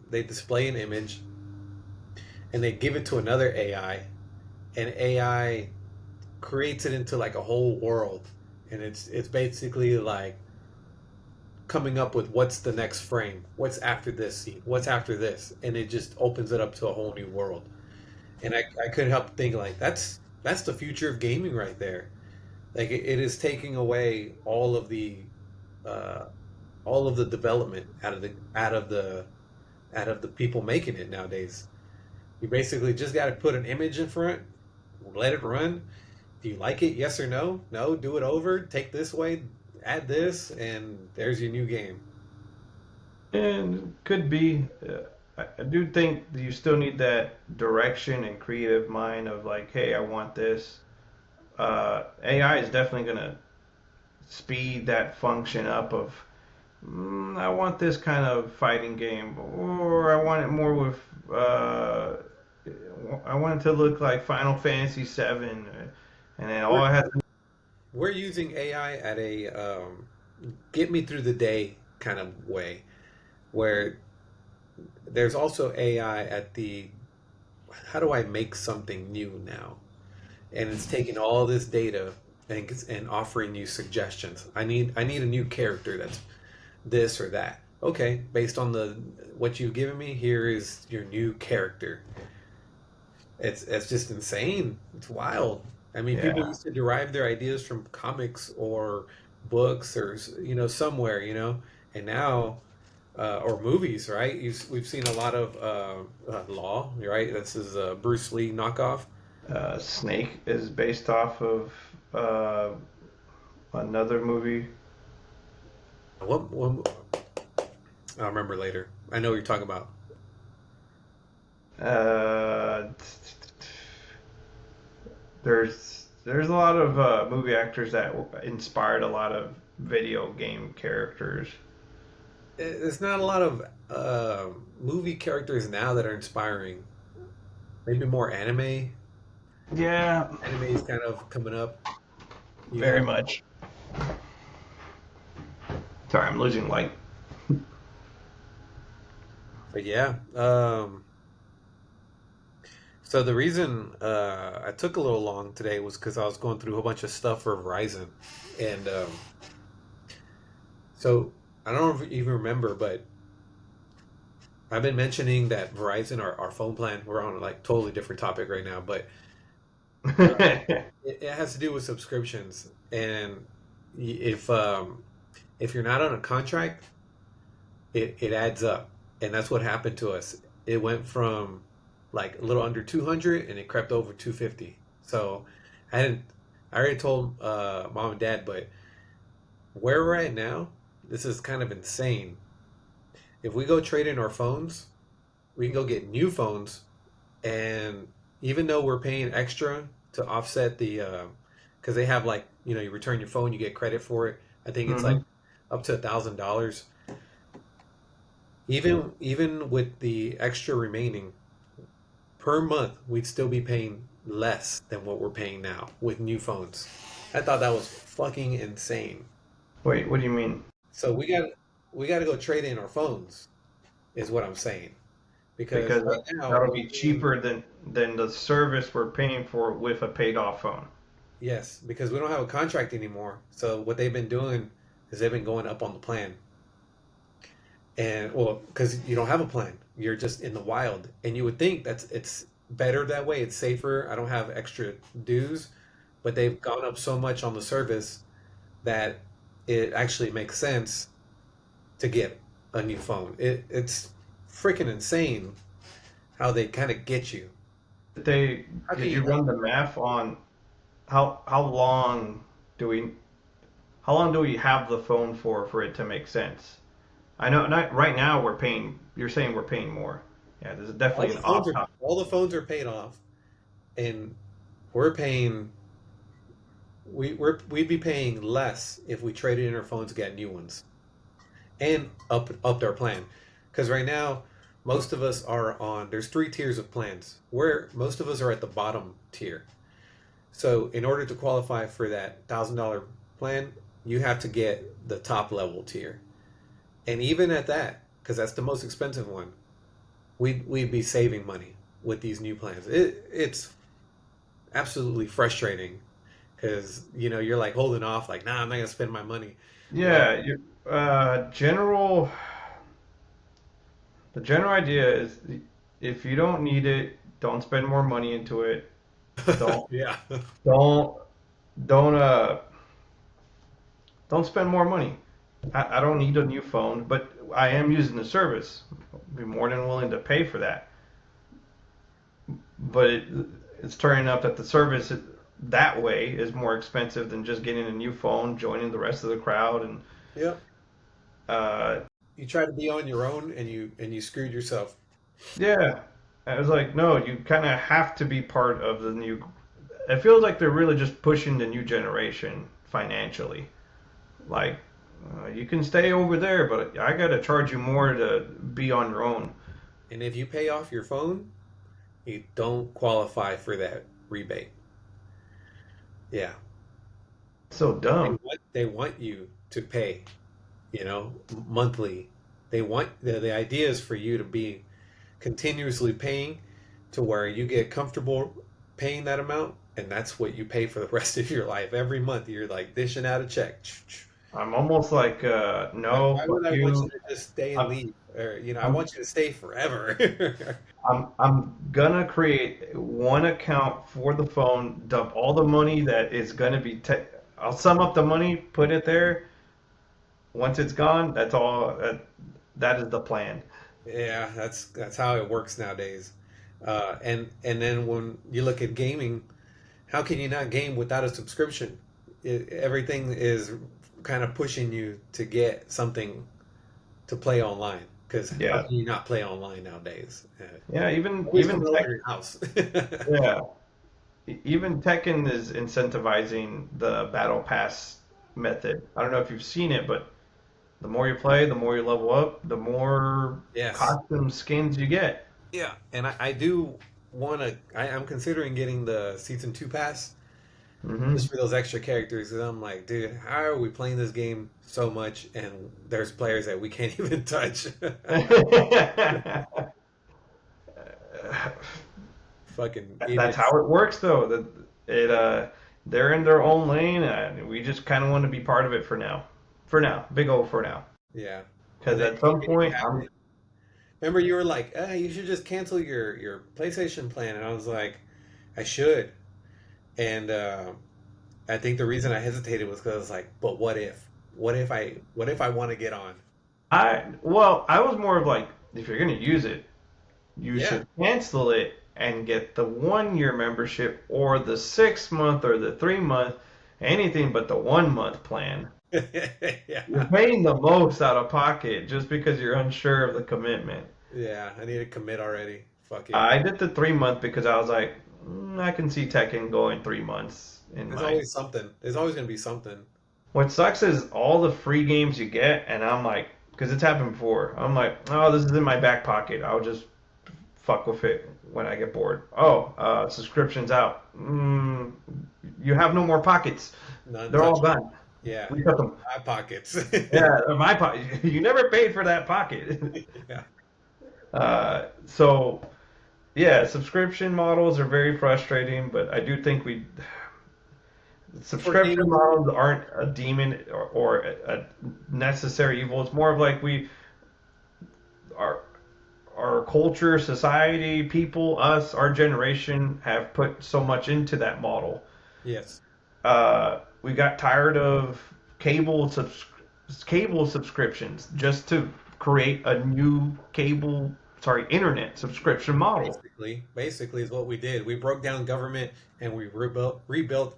they display an image and they give it to another AI, and AI creates it into like a whole world, and it's basically like coming up with what's the next frame, what's after this scene, what's after this, and it just opens it up to a whole new world. And I couldn't help thinking like that's the future of gaming right there. Like it is taking away uh, all of the development out of the people making it nowadays. You basically just got to put an image in front, let it run. Do you like it? Yes or no? No. Do it over. Take this way. Add this, and there's your new game. And could be. I do think you still need that direction and creative mind of like, hey, I want this. AI is definitely gonna speed that function up of I want this kind of fighting game, or I want it more with I want it to look like Final Fantasy VII, and then all We're I have we're using AI at a get me through the day kind of way, where there's also AI at the how do I make something new now? And it's taking all this data and offering you suggestions. I need a new character that's this or that. Okay, based on the what you've given me, here is your new character. It's just insane. It's wild. I mean, people yeah. used to derive their ideas from comics or books or somewhere, and now or movies, right? We've seen a lot of Law, right? This is a Bruce Lee knockoff. Snake is based off of uh, another movie. What I'll remember later. I know what you're talking about. Uh, there's a lot of movie actors that inspired a lot of video game characters. There's not a lot of movie characters now that are inspiring. Maybe more anime. Yeah, Anime is kind of coming up, you very know. much. Sorry, I'm losing light. But yeah. So the reason I took a little long today was because I was going through a whole bunch of stuff for Verizon, and so I don't know if you even remember, but I've been mentioning that Verizon, our phone plan, we're on like totally different topic right now, but uh, it has to do with subscriptions. And if you're not on a contract, it adds up, and that's what happened to us. It went from like a little under 200, and it crept over 250. So I didn't. I already told mom and dad, but where we're at now, this is kind of insane. If we go trade in our phones, we can go get new phones, and even though we're paying extra to offset the, because they have like you return your phone, you get credit for it. I think it's like Hmm. up to $1,000. Even with the extra remaining per month, we'd still be paying less than what we're paying now with new phones. I thought that was fucking insane. Wait, what do you mean? So we got to go trade in our phones, is what I'm saying. Because Because right now that'll we're be paying, cheaper than the service we're paying for with a paid off phone. yes, because we don't have a contract anymore. So what they've been doing is they've been going up on the plan. And well, because you don't have a plan, you're just in the wild, and you would think it's better that way. It's safer. I don't have extra dues, but they've gone up so much on the service that it actually makes sense to get a new phone. It's freaking insane how they kind of get you. They How can did you you not? run the math on how long do we how long do we have the phone for it to make sense? I know not right now we're paying. You're saying we're paying more. Yeah, there's All definitely the an phones off. are all the phones are paid off, and we're paying. We'd be paying less if we traded in our phones to get new ones and upped our plan. Because right now, most of us are on. There's three tiers of plans. Where most of us are at the bottom tier. So in order to qualify for that $1,000 plan, you have to get the top level tier. And even at that, because that's the most expensive one, we'd be saving money with these new plans. It's absolutely frustrating because you're like holding off, like nah, I'm not gonna spend my money. Well, Yeah, general. The general idea is if you don't need it, don't spend more money into it. Don't yeah, don't don't don't spend more money. I don't need a new phone, but I am using the service. I'd be more than willing to pay for that. But it's turning out that the service that way is more expensive than just getting a new phone, joining the rest of the crowd, and yeah. uh, You try to be on your own, and you screwed yourself. yeah. I was like, no, you kind of have to be part of the new. It feels like they're really just pushing the new generation financially. Like, you can stay over there, but I got to charge you more to be on your own. And if you pay off your phone, you don't qualify for that rebate. Yeah, So dumb. they want you to pay, monthly. They want the idea is for you to be continuously paying to where you get comfortable paying that amount, and that's what you pay for the rest of your life. Every month you're like dishing out a check. I'm almost like, no, Why fuck would I want you you. to just stay and I'm, leave? Or, I I'm want you to stay forever. I'm gonna create one account for the phone, dump all the money that is gonna be. I'll sum up the money, put it there. Once it's gone, that's all. That is the plan. Yeah, that's how it works nowadays. And then when you look at gaming, how can you not game without a subscription? Everything is kind of pushing you to get something to play online. Because how Yeah, can you not play online nowadays? yeah. Nobody's coming over to your house. Yeah, even Tekken is incentivizing the battle pass method. I don't know if you've seen it, but the more you play, the more you level up, the more Yes. costume skins you get. Yeah, and I do want to. I'm considering getting the season two pass just Hmm. for those extra characters. And I'm like, dude, how are we playing this game so much and there's players that we can't even touch? Fucking That's how idiots. it works, though. That it they're in their own lane, and we just kind of want to be part of it for now. For now, big old for now. Yeah. And Because then at some even if you point, have I'm it, Remember, you were like, you should just cancel your PlayStation plan, and I was like, I should. And I think the reason I hesitated was because I was like, but what if? What if I want to get on? I was more of like, if you're gonna use it, you Yeah. should cancel it and get the 1 year membership or the 6 month or the 3 month, anything but the 1 month plan. You're Yeah. paying the most out of pocket just because you're unsure of the commitment. Yeah. I need to commit already. Fuck it. I did the 3 month because I was like, I can see Tekken going 3 months in There's my. always something. There's always gonna be something. What sucks is all the free games you get, and I'm like, because it's happened before. I'm like, oh, this is in my back pocket. I'll just fuck with it when I get bored. Oh, subscription's out. You have no more pockets. None They're all touch. gone. Yeah. We cut them. My pockets. Yeah, my pocket. You never paid for that pocket. Yeah. So yeah, subscription models are very frustrating, but I do think we For subscription gaming. models aren't a demon or a necessary evil. It's more of like we our our culture, society, people, us, our generation have put so much into that model. Yes. We got tired of cable subscriptions just to create a new internet subscription model. Basically is what we did. We broke down government and we rebuilt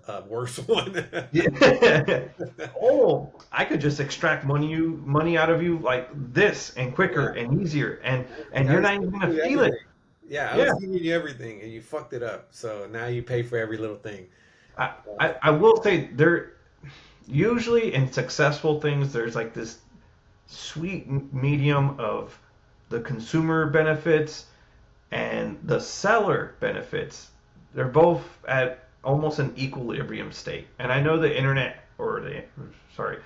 a worse one. Yeah. Oh, I could just extract money out of you like this and quicker Yeah. and easier, and I you're was not even giving gonna you feel it. everything. Yeah, I Yeah. was giving you everything and you fucked it up. So now you pay for every little thing. I, I will say there usually in successful things there's like this sweet medium of the consumer benefits and the seller benefits. They're both at almost an equilibrium state. And I know the internet or the sorry,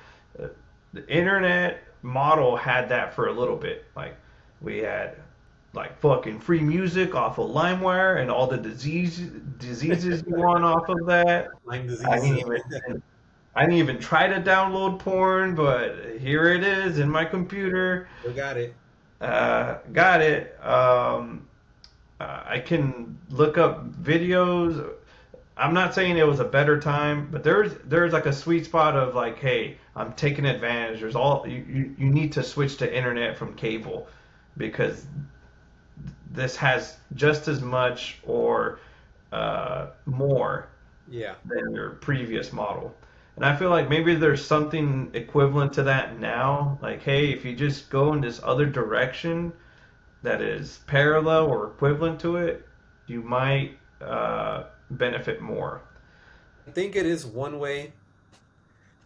uh, the internet model had that for a little bit. Like we had like fucking free music off of LimeWire and all the diseases you want off of that. Lyme I disease. didn't even I didn't even try to download porn, but here it is in my computer. Still got it. Got it. I can look up videos. I'm not saying it was a better time, but there's like a sweet spot of like, hey, I'm taking advantage. There's all you need to switch to internet from cable because this has just as much or more Yeah. than your previous model. And I feel like maybe there's something equivalent to that now. Like, hey, if you just go in this other direction that is parallel or equivalent to it, you might benefit more. I think it is one way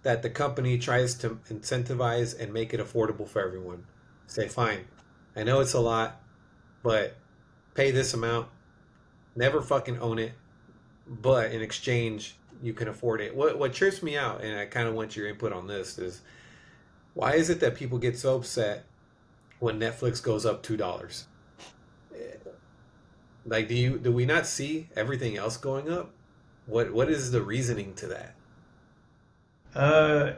that the company tries to incentivize and make it affordable for everyone. Say, fine, I know it's a lot, but pay this amount, never fucking own it, but in exchange, you can afford it. What trips me out, and I kind of want your input on this, is why is it that people get so upset when Netflix goes up $2? Like, do we not see everything else going up? What is the reasoning to that?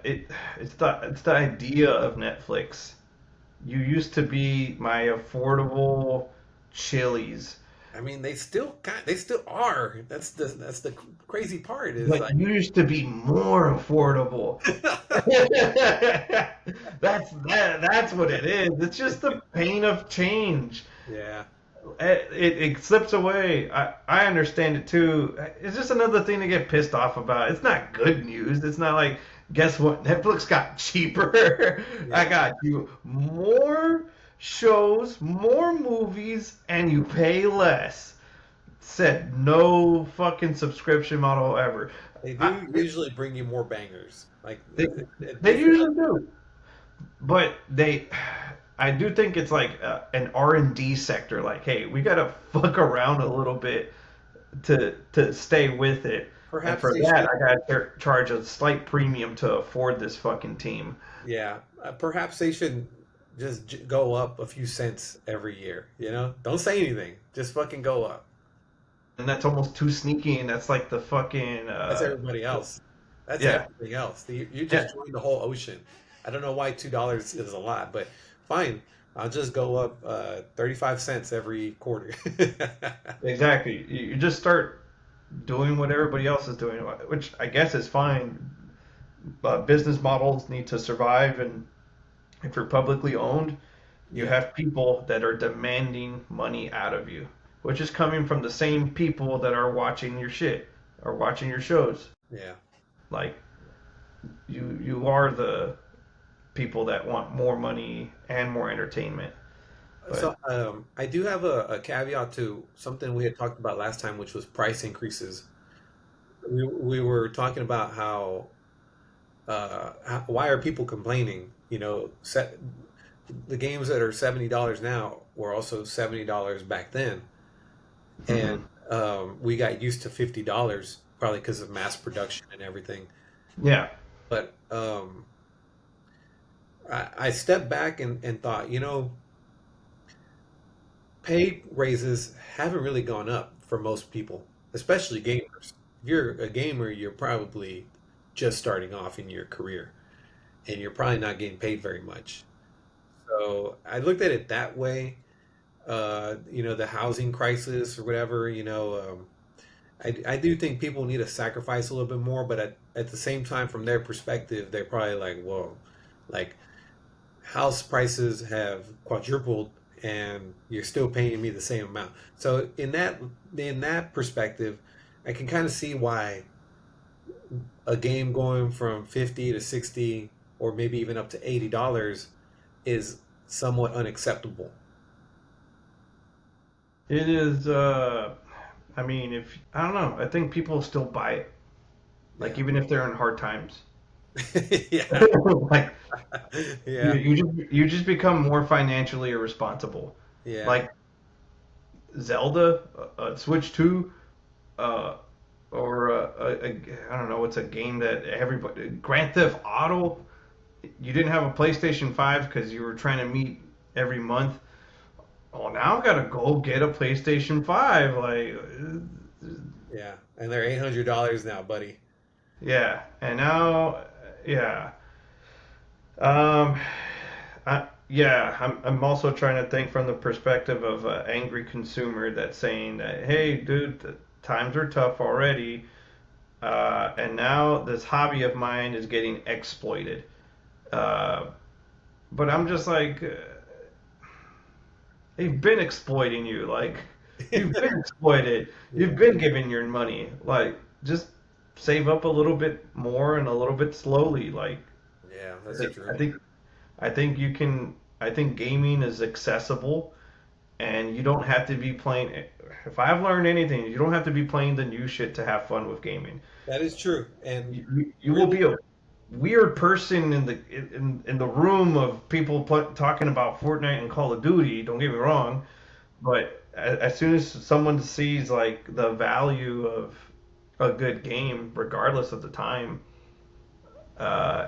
It's the idea of Netflix. You used to be my affordable Chili's, I mean, they still are. That's the crazy part is but like, you used to be more affordable. That's what it is. It's just the pain of change. yeah, It slips away. I understand it too. It's just another thing to get pissed off about. It's not good news. It's not like, guess what? Netflix got cheaper. I yeah, got you more shows, more movies, and you pay less. Said no fucking subscription model ever. they I, do usually bring you more bangers. Like they, they if you're not, usually do. But I do think it's like an R&D sector. Like, hey, we gotta fuck around a little bit to stay with it, and perhaps for they that, should. I gotta charge a slight premium to afford this fucking team. Yeah, perhaps they should just go up a few cents every year. Don't say anything. Just fucking go up. And that's almost too sneaky. And that's like the fucking That's everybody else. That's yeah, everything else. You yeah. just joined the whole ocean. I don't know why $2 is a lot, but fine. I'll just go up 35 cents every quarter. Exactly. You just start doing what everybody else is doing, which I guess is fine. But business models need to survive, and if you're publicly owned, you Yeah, have people that are demanding money out of you, which is coming from the same people that are watching your shit or watching your shows. yeah. Like you are the people that want more money and more entertainment. But So I do have a caveat to something we had talked about last time, which was price increases. We were talking about why are people complaining? The games that are $70 now were also $70 back then, and mhm. we got used to $50 probably because of mass production and everything. Yeah, But I stepped back and thought, pay raises haven't really gone up for most people, especially gamers. If you're a gamer, you're probably just starting off in your career, and you're probably not getting paid very much. So I looked at it that way. The housing crisis or whatever. I do think people need to sacrifice a little bit more, but at the same time, from their perspective, they're probably like, whoa, like house prices have quadrupled and you're still paying me the same amount. So in that perspective, I can kind of see why a game going from 50 to 60 or maybe even up to $80 is somewhat unacceptable. it is. I mean, if I don't know, I think people still buy it, like Yeah. even if they're in hard times. Yeah. Like you, Yeah. you just become more financially irresponsible. Yeah. Like Zelda, Switch 2, uh, or I don't know, what's a game that everybody Grand Theft Auto. You didn't have a PlayStation 5 because you were trying to meet every month. Oh, now I gotta go get a PlayStation 5. Like, Yeah. And they're $800 now, buddy. yeah, and now, yeah. Um, yeah, I'm also trying to think from the perspective of an angry consumer that's saying that, hey, dude, the times are tough already, and now this hobby of mine is getting exploited. Uh, but I'm just like, they've been exploiting you. Like, you've been exploited. You've Yeah. been giving your money. Like, just save up a little bit more and a little bit slowly. Like, Yeah, that's I true. think I think you can. I think gaming is accessible, and you don't have to be playing. If I've learned anything, you don't have to be playing the new shit to have fun with gaming. That is true. And You will really, be a weird person in the room of people talking about Fortnite and Call of Duty. Don't get me wrong, but as soon as someone sees like the value of a good game, regardless of the time, uh,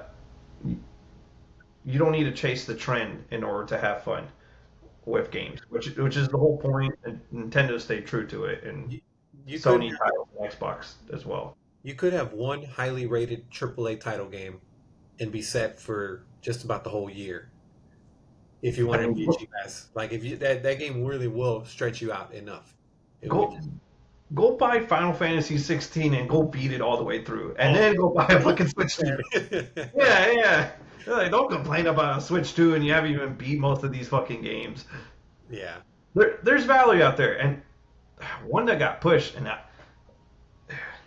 you don't need to chase the trend in order to have fun with games, which is the whole point. And Nintendo stayed true to it, and you, you could Sony titles and Xbox as well. you could have one highly rated AAA title game and be set for just about the whole year if you I wanted to mean, be a cheap ass. Like if you that game really will stretch you out enough. It would go just go buy Final Fantasy 16 and go beat it all the way through, and oh then go buy a oh fucking Switch 2. man. Yeah, yeah. Like, don't complain about a Switch 2 and you haven't even beat most of these fucking games. Yeah. There's value out there, and one that got pushed, and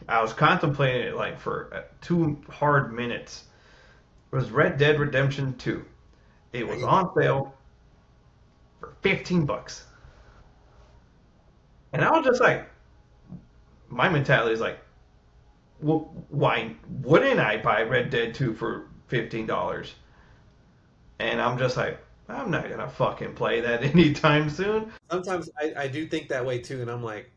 I was contemplating it like for 2 hard minutes. Was Red Dead Redemption 2. It There was you go. on sale for $15. And I was just like, my mentality is like, well, why wouldn't I buy Red Dead 2 for $15? And I'm just like, I'm not gonna fucking play that anytime soon. Sometimes I do think that way too, and I'm like,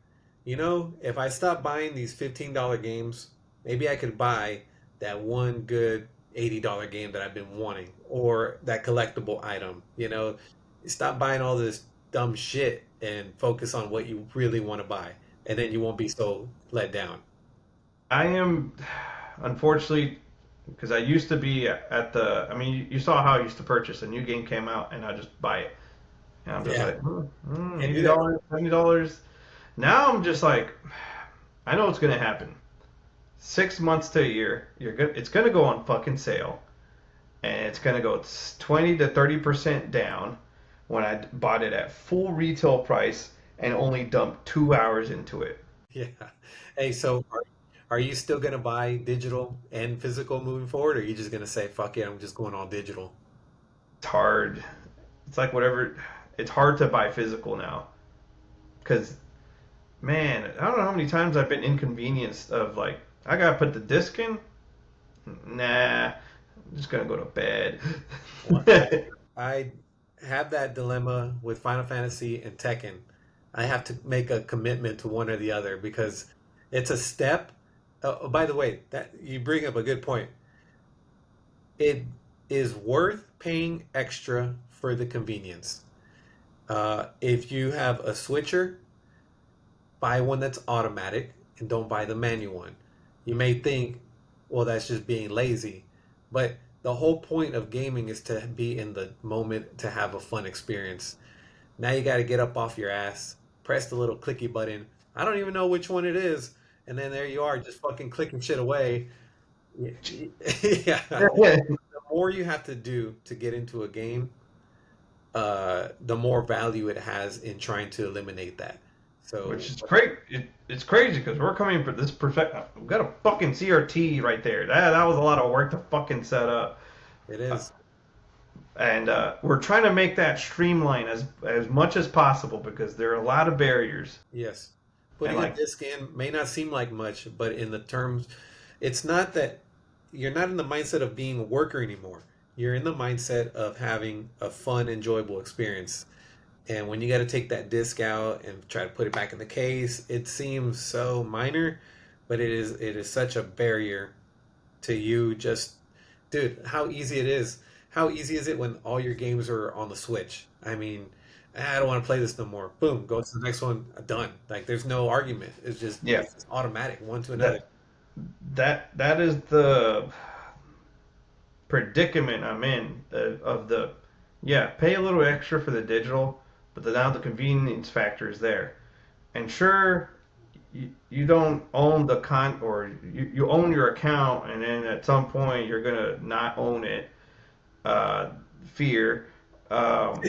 if I stop buying these $15 games, maybe I could buy that one good $80 game that I've been wanting, or that collectible item. Stop buying all this dumb shit and focus on what you really want to buy, and then you won't be so let down. I am, unfortunately, because I used to be at the. I mean, you saw how I used to purchase. A new game came out, and I just buy it. And I'm just Yeah, like, can't do $80, that. $70. Now I'm just like, I know what's gonna happen. 6 months to a year, it's gonna go on fucking sale, and it's gonna go 20 to 30% down when I bought it at full retail price and only dumped 2 hours into it. Yeah. Hey, so are you still gonna buy digital and physical moving forward, or are you just gonna say, fuck it, I'm just going all digital? It's hard. It's like whatever. It's hard to buy physical now because man, I don't know how many times I've been inconvenienced of like I gotta put the disc in. Nah, I'm just gonna go to bed. Well, I have that dilemma with Final Fantasy and Tekken. I have to make a commitment to one or the other because it's a step. Oh, by the way, that you bring up a good point. It is worth paying extra for the convenience. If you have a switcher, buy one that's automatic and don't buy the manual one. You may think, well, that's just being lazy, but the whole point of gaming is to be in the moment to have a fun experience. Now you got to get up off your ass, press the little clicky button. I don't even know which one it is, and then there you are, just fucking clicking shit away. Yeah, the more you have to do to get into a game, the more value it has in trying to eliminate that. So Which is crazy. It's crazy because we're coming for this perfect. We've got a fucking CRT right there. That was a lot of work to fucking set up. it Uh, is. and we're trying to make that streamline as much as possible because there are a lot of barriers. Yes. And Putting a like, disc in may not seem like much, but in the terms, it's not that you're not in the mindset of being a worker anymore. You're in the mindset of having a fun, enjoyable experience. And when you got to take that disc out and try to put it back in the case, it seems so minor, but it is such a barrier to you just dude, how easy it is. How easy is it when all your games are on the Switch? I mean, I don't want to play this no more. Boom, go to the next one, done. Like there's no argument. yeah, It's just automatic, one to another. that that is the predicament I'm in of the yeah, pay a little extra for the digital, but now the convenience factor is there. And sure, you don't own the or you own your account, and then at some point you're gonna not own it. Uh, Fear, um,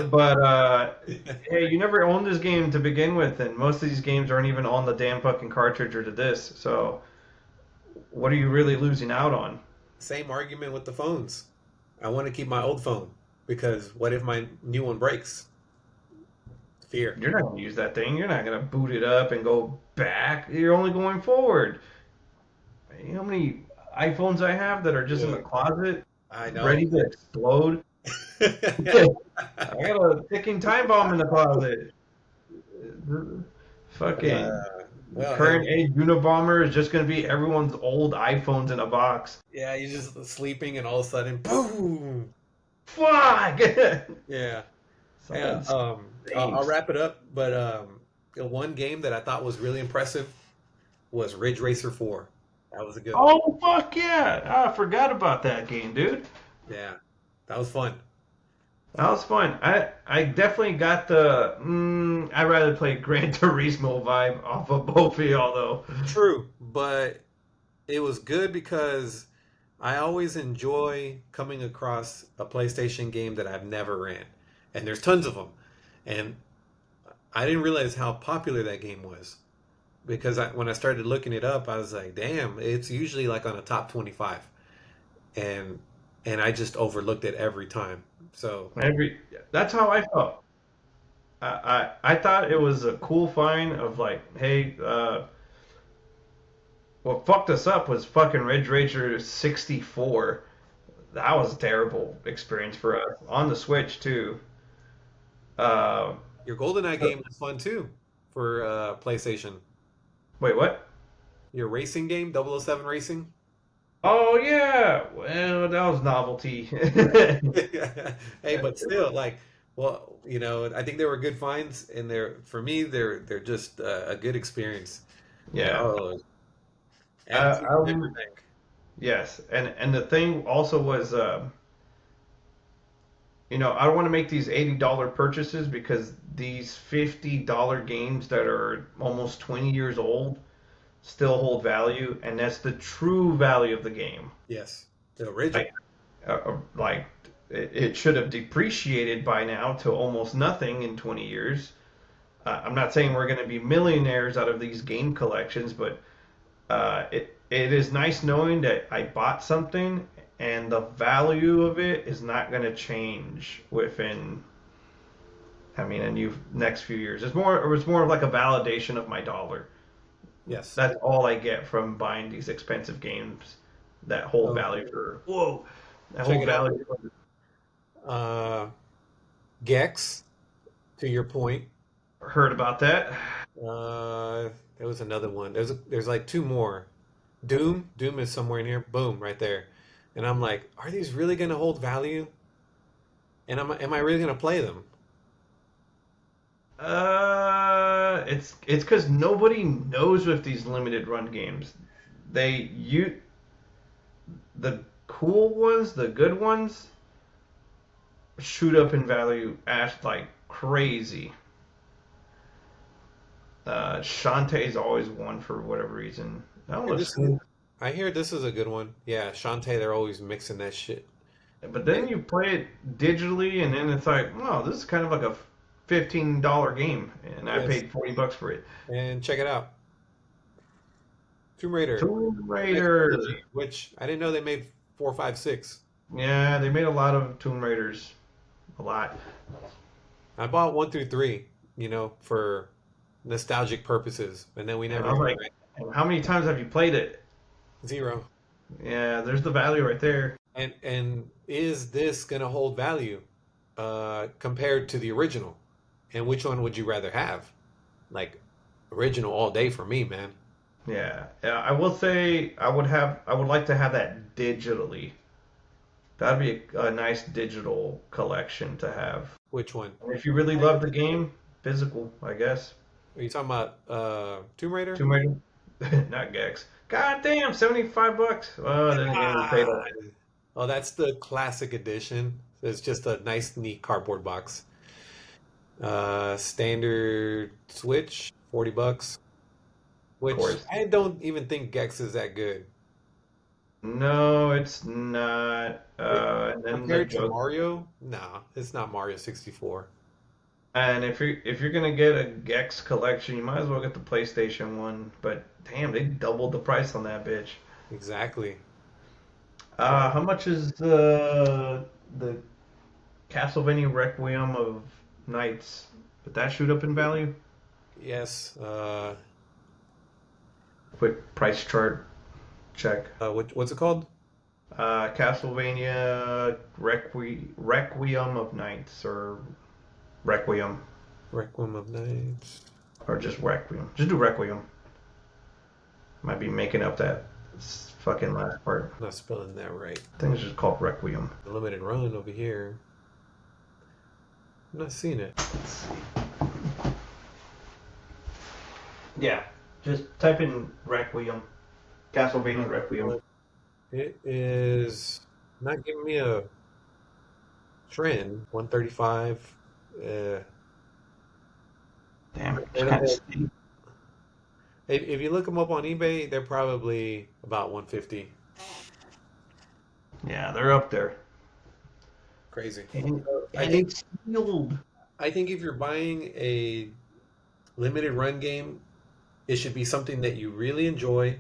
but hey, you never owned this game to begin with, and most of these games aren't even on the damn fucking cartridge or the disc. So what are you really losing out on? Same argument with the phones. I want to keep my old phone because what if my new one breaks? Fear. You're not gonna use that thing. You're not gonna boot it up and go back. You're only going forward. You know how many iPhones I have that are just in the Dude, closet, I know. ready to explode? I got a ticking time bomb in the closet. Uh, Fucking well, hey, current age Unabomber is just gonna be everyone's old iPhones in a box. yeah, you're just sleeping and all of a sudden, boom. Fuck! Yeah. Yeah, Something I'll stinks. wrap it up. But the one game that I thought was really impressive was Ridge Racer 4. That was a good one. Oh fuck yeah! I forgot about that game, dude. Yeah, that was fun. That was fun. I definitely got the I rather play Gran Turismo vibe off of both of y'all though. True, but it was good because I always enjoy coming across a PlayStation game that I've never ran, and there's tons of them. And I didn't realize how popular that game was because when I started looking it up, I was like, damn, it's usually like on a top 25. and and I just overlooked it every time. So Every That's how I felt. I thought it was a cool find of like, hey, what fucked us up was fucking Ridge Racer 64. That was a terrible experience for us on the Switch too. Uh, your GoldenEye game was fun too for PlayStation. Wait, what? Your racing game, 007 Racing. Oh yeah, well that was novelty. Hey, but still, like, well, I think they were good finds, and for me, they're just a good experience. And Yeah. attitude and Um, everything. 'Cause-. yes, and the thing also was, 'cause, I mean, yeah, attitude and everything. Yeah. And the thing also was, 'cause, I mean, yeah, attitude and everything. Yes, and the thing also was, 'cause, I mean, yeah, attitude and everything. Yeah. And the thing also was, I don't want to make these $80 purchases because these $50 games that are almost 20 years old still hold value, and that's the true value of the game. Yes, the Like, original. like it should have depreciated by now to almost nothing in 20 years. I'm not saying we're going to be millionaires out of these game collections, but it is nice knowing that I bought something and the value of it is not going to change within, I mean, a new next few years. It was more of like a validation of my dollar. Yes. That's all I get from buying these expensive games that hold So value for, whoa, that check hold it out. value for. Uh, Gex, to your point. Heard about that. There was another one. There's like two more. Doom. Doom is somewhere in here. Boom, right there. And I'm like, are these really gonna hold value? And am I really gonna play them? It's because nobody knows with these limited run games. You the cool ones, the good ones, shoot up in value as like crazy. Shantae's always won for whatever reason. I don't Here, know if this is. Spoon, I hear this is a good one. Yeah, Shantae. They're always mixing that shit. but And then you play it digitally, and then it's like, wow, this is kind of like a $15 game, and I yes, paid $40 for it. and check it out. Tomb Raider, Tomb the next trilogy, Raider. which I didn't know they made four, five, six. Yeah, they made a lot of Tomb Raiders. A lot. I bought one through three, for nostalgic purposes, and then we And never I was even like, ran how many times have you played it? zero. Yeah, there's the value right there. And is this gonna hold value compared to the original? And which one would you rather have? Like original all day for me, man. Yeah, yeah. I will say I would like to have that digitally. That'd be a nice digital collection to have. Which one? And if you really love the game, physical, I guess. Are you talking about Tomb Raider? Tomb Raider, not Gex. God damn, $75. Oh, then again, we paid a. God. Oh, that's the classic edition. It's just a nice, neat cardboard box. Standard Switch, $40. Of Which course. I don't even think Gex is that good. No, it's not. And then the Compared to joke. Mario, nah, it's not Mario 64. And if you're gonna get a Gex collection, you might as well get the PlayStation one. But damn, they doubled the price on that bitch. Exactly. So How much is the Castlevania Requiem of Knights? Did that shoot up in value? yes, Quick price chart check. what's it called? Castlevania Requiem of Knights or Requiem Requiem of Nights. or just Requiem. Just do Requiem. Might be making up that fucking last part. I'm not spelling that right. I think it's just called Requiem. The limited run over here. I'm not seeing it. Let's see. Yeah, just type in Requiem. Castlevania Requiem. But it is not giving me a trend. 135. Uh, Damn it, and can't then see. if you look them up on eBay, they're probably about 150. Yeah, they're up there. Crazy. And, I and think it's sealed. I think if you're buying a limited run game, it should be something that you really enjoy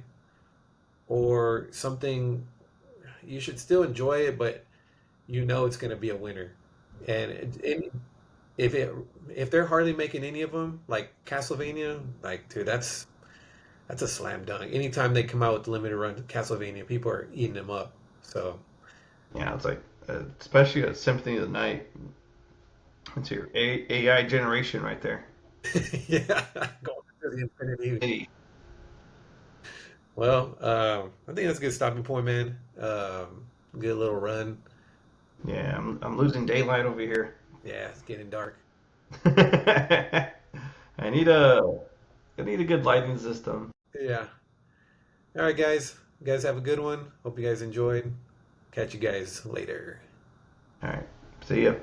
or something you should still enjoy it, but it's going to be a winner. And if it if they're hardly making any of them, like Castlevania, like dude, that's a slam dunk. Anytime they come out with limited run Castlevania, people are eating them up. So Yeah, it's like, especially a Symphony of the Night. It's your AI generation right there. yeah, going to the infinity. Hey, Well, I think that's a good stopping point, man. Good little run. yeah, I'm losing daylight over here. Yeah, it's getting dark. I need a I need a good lighting system. Yeah. All right, guys. You guys have a good one. Hope you guys enjoyed. Catch you guys later. All right, see ya.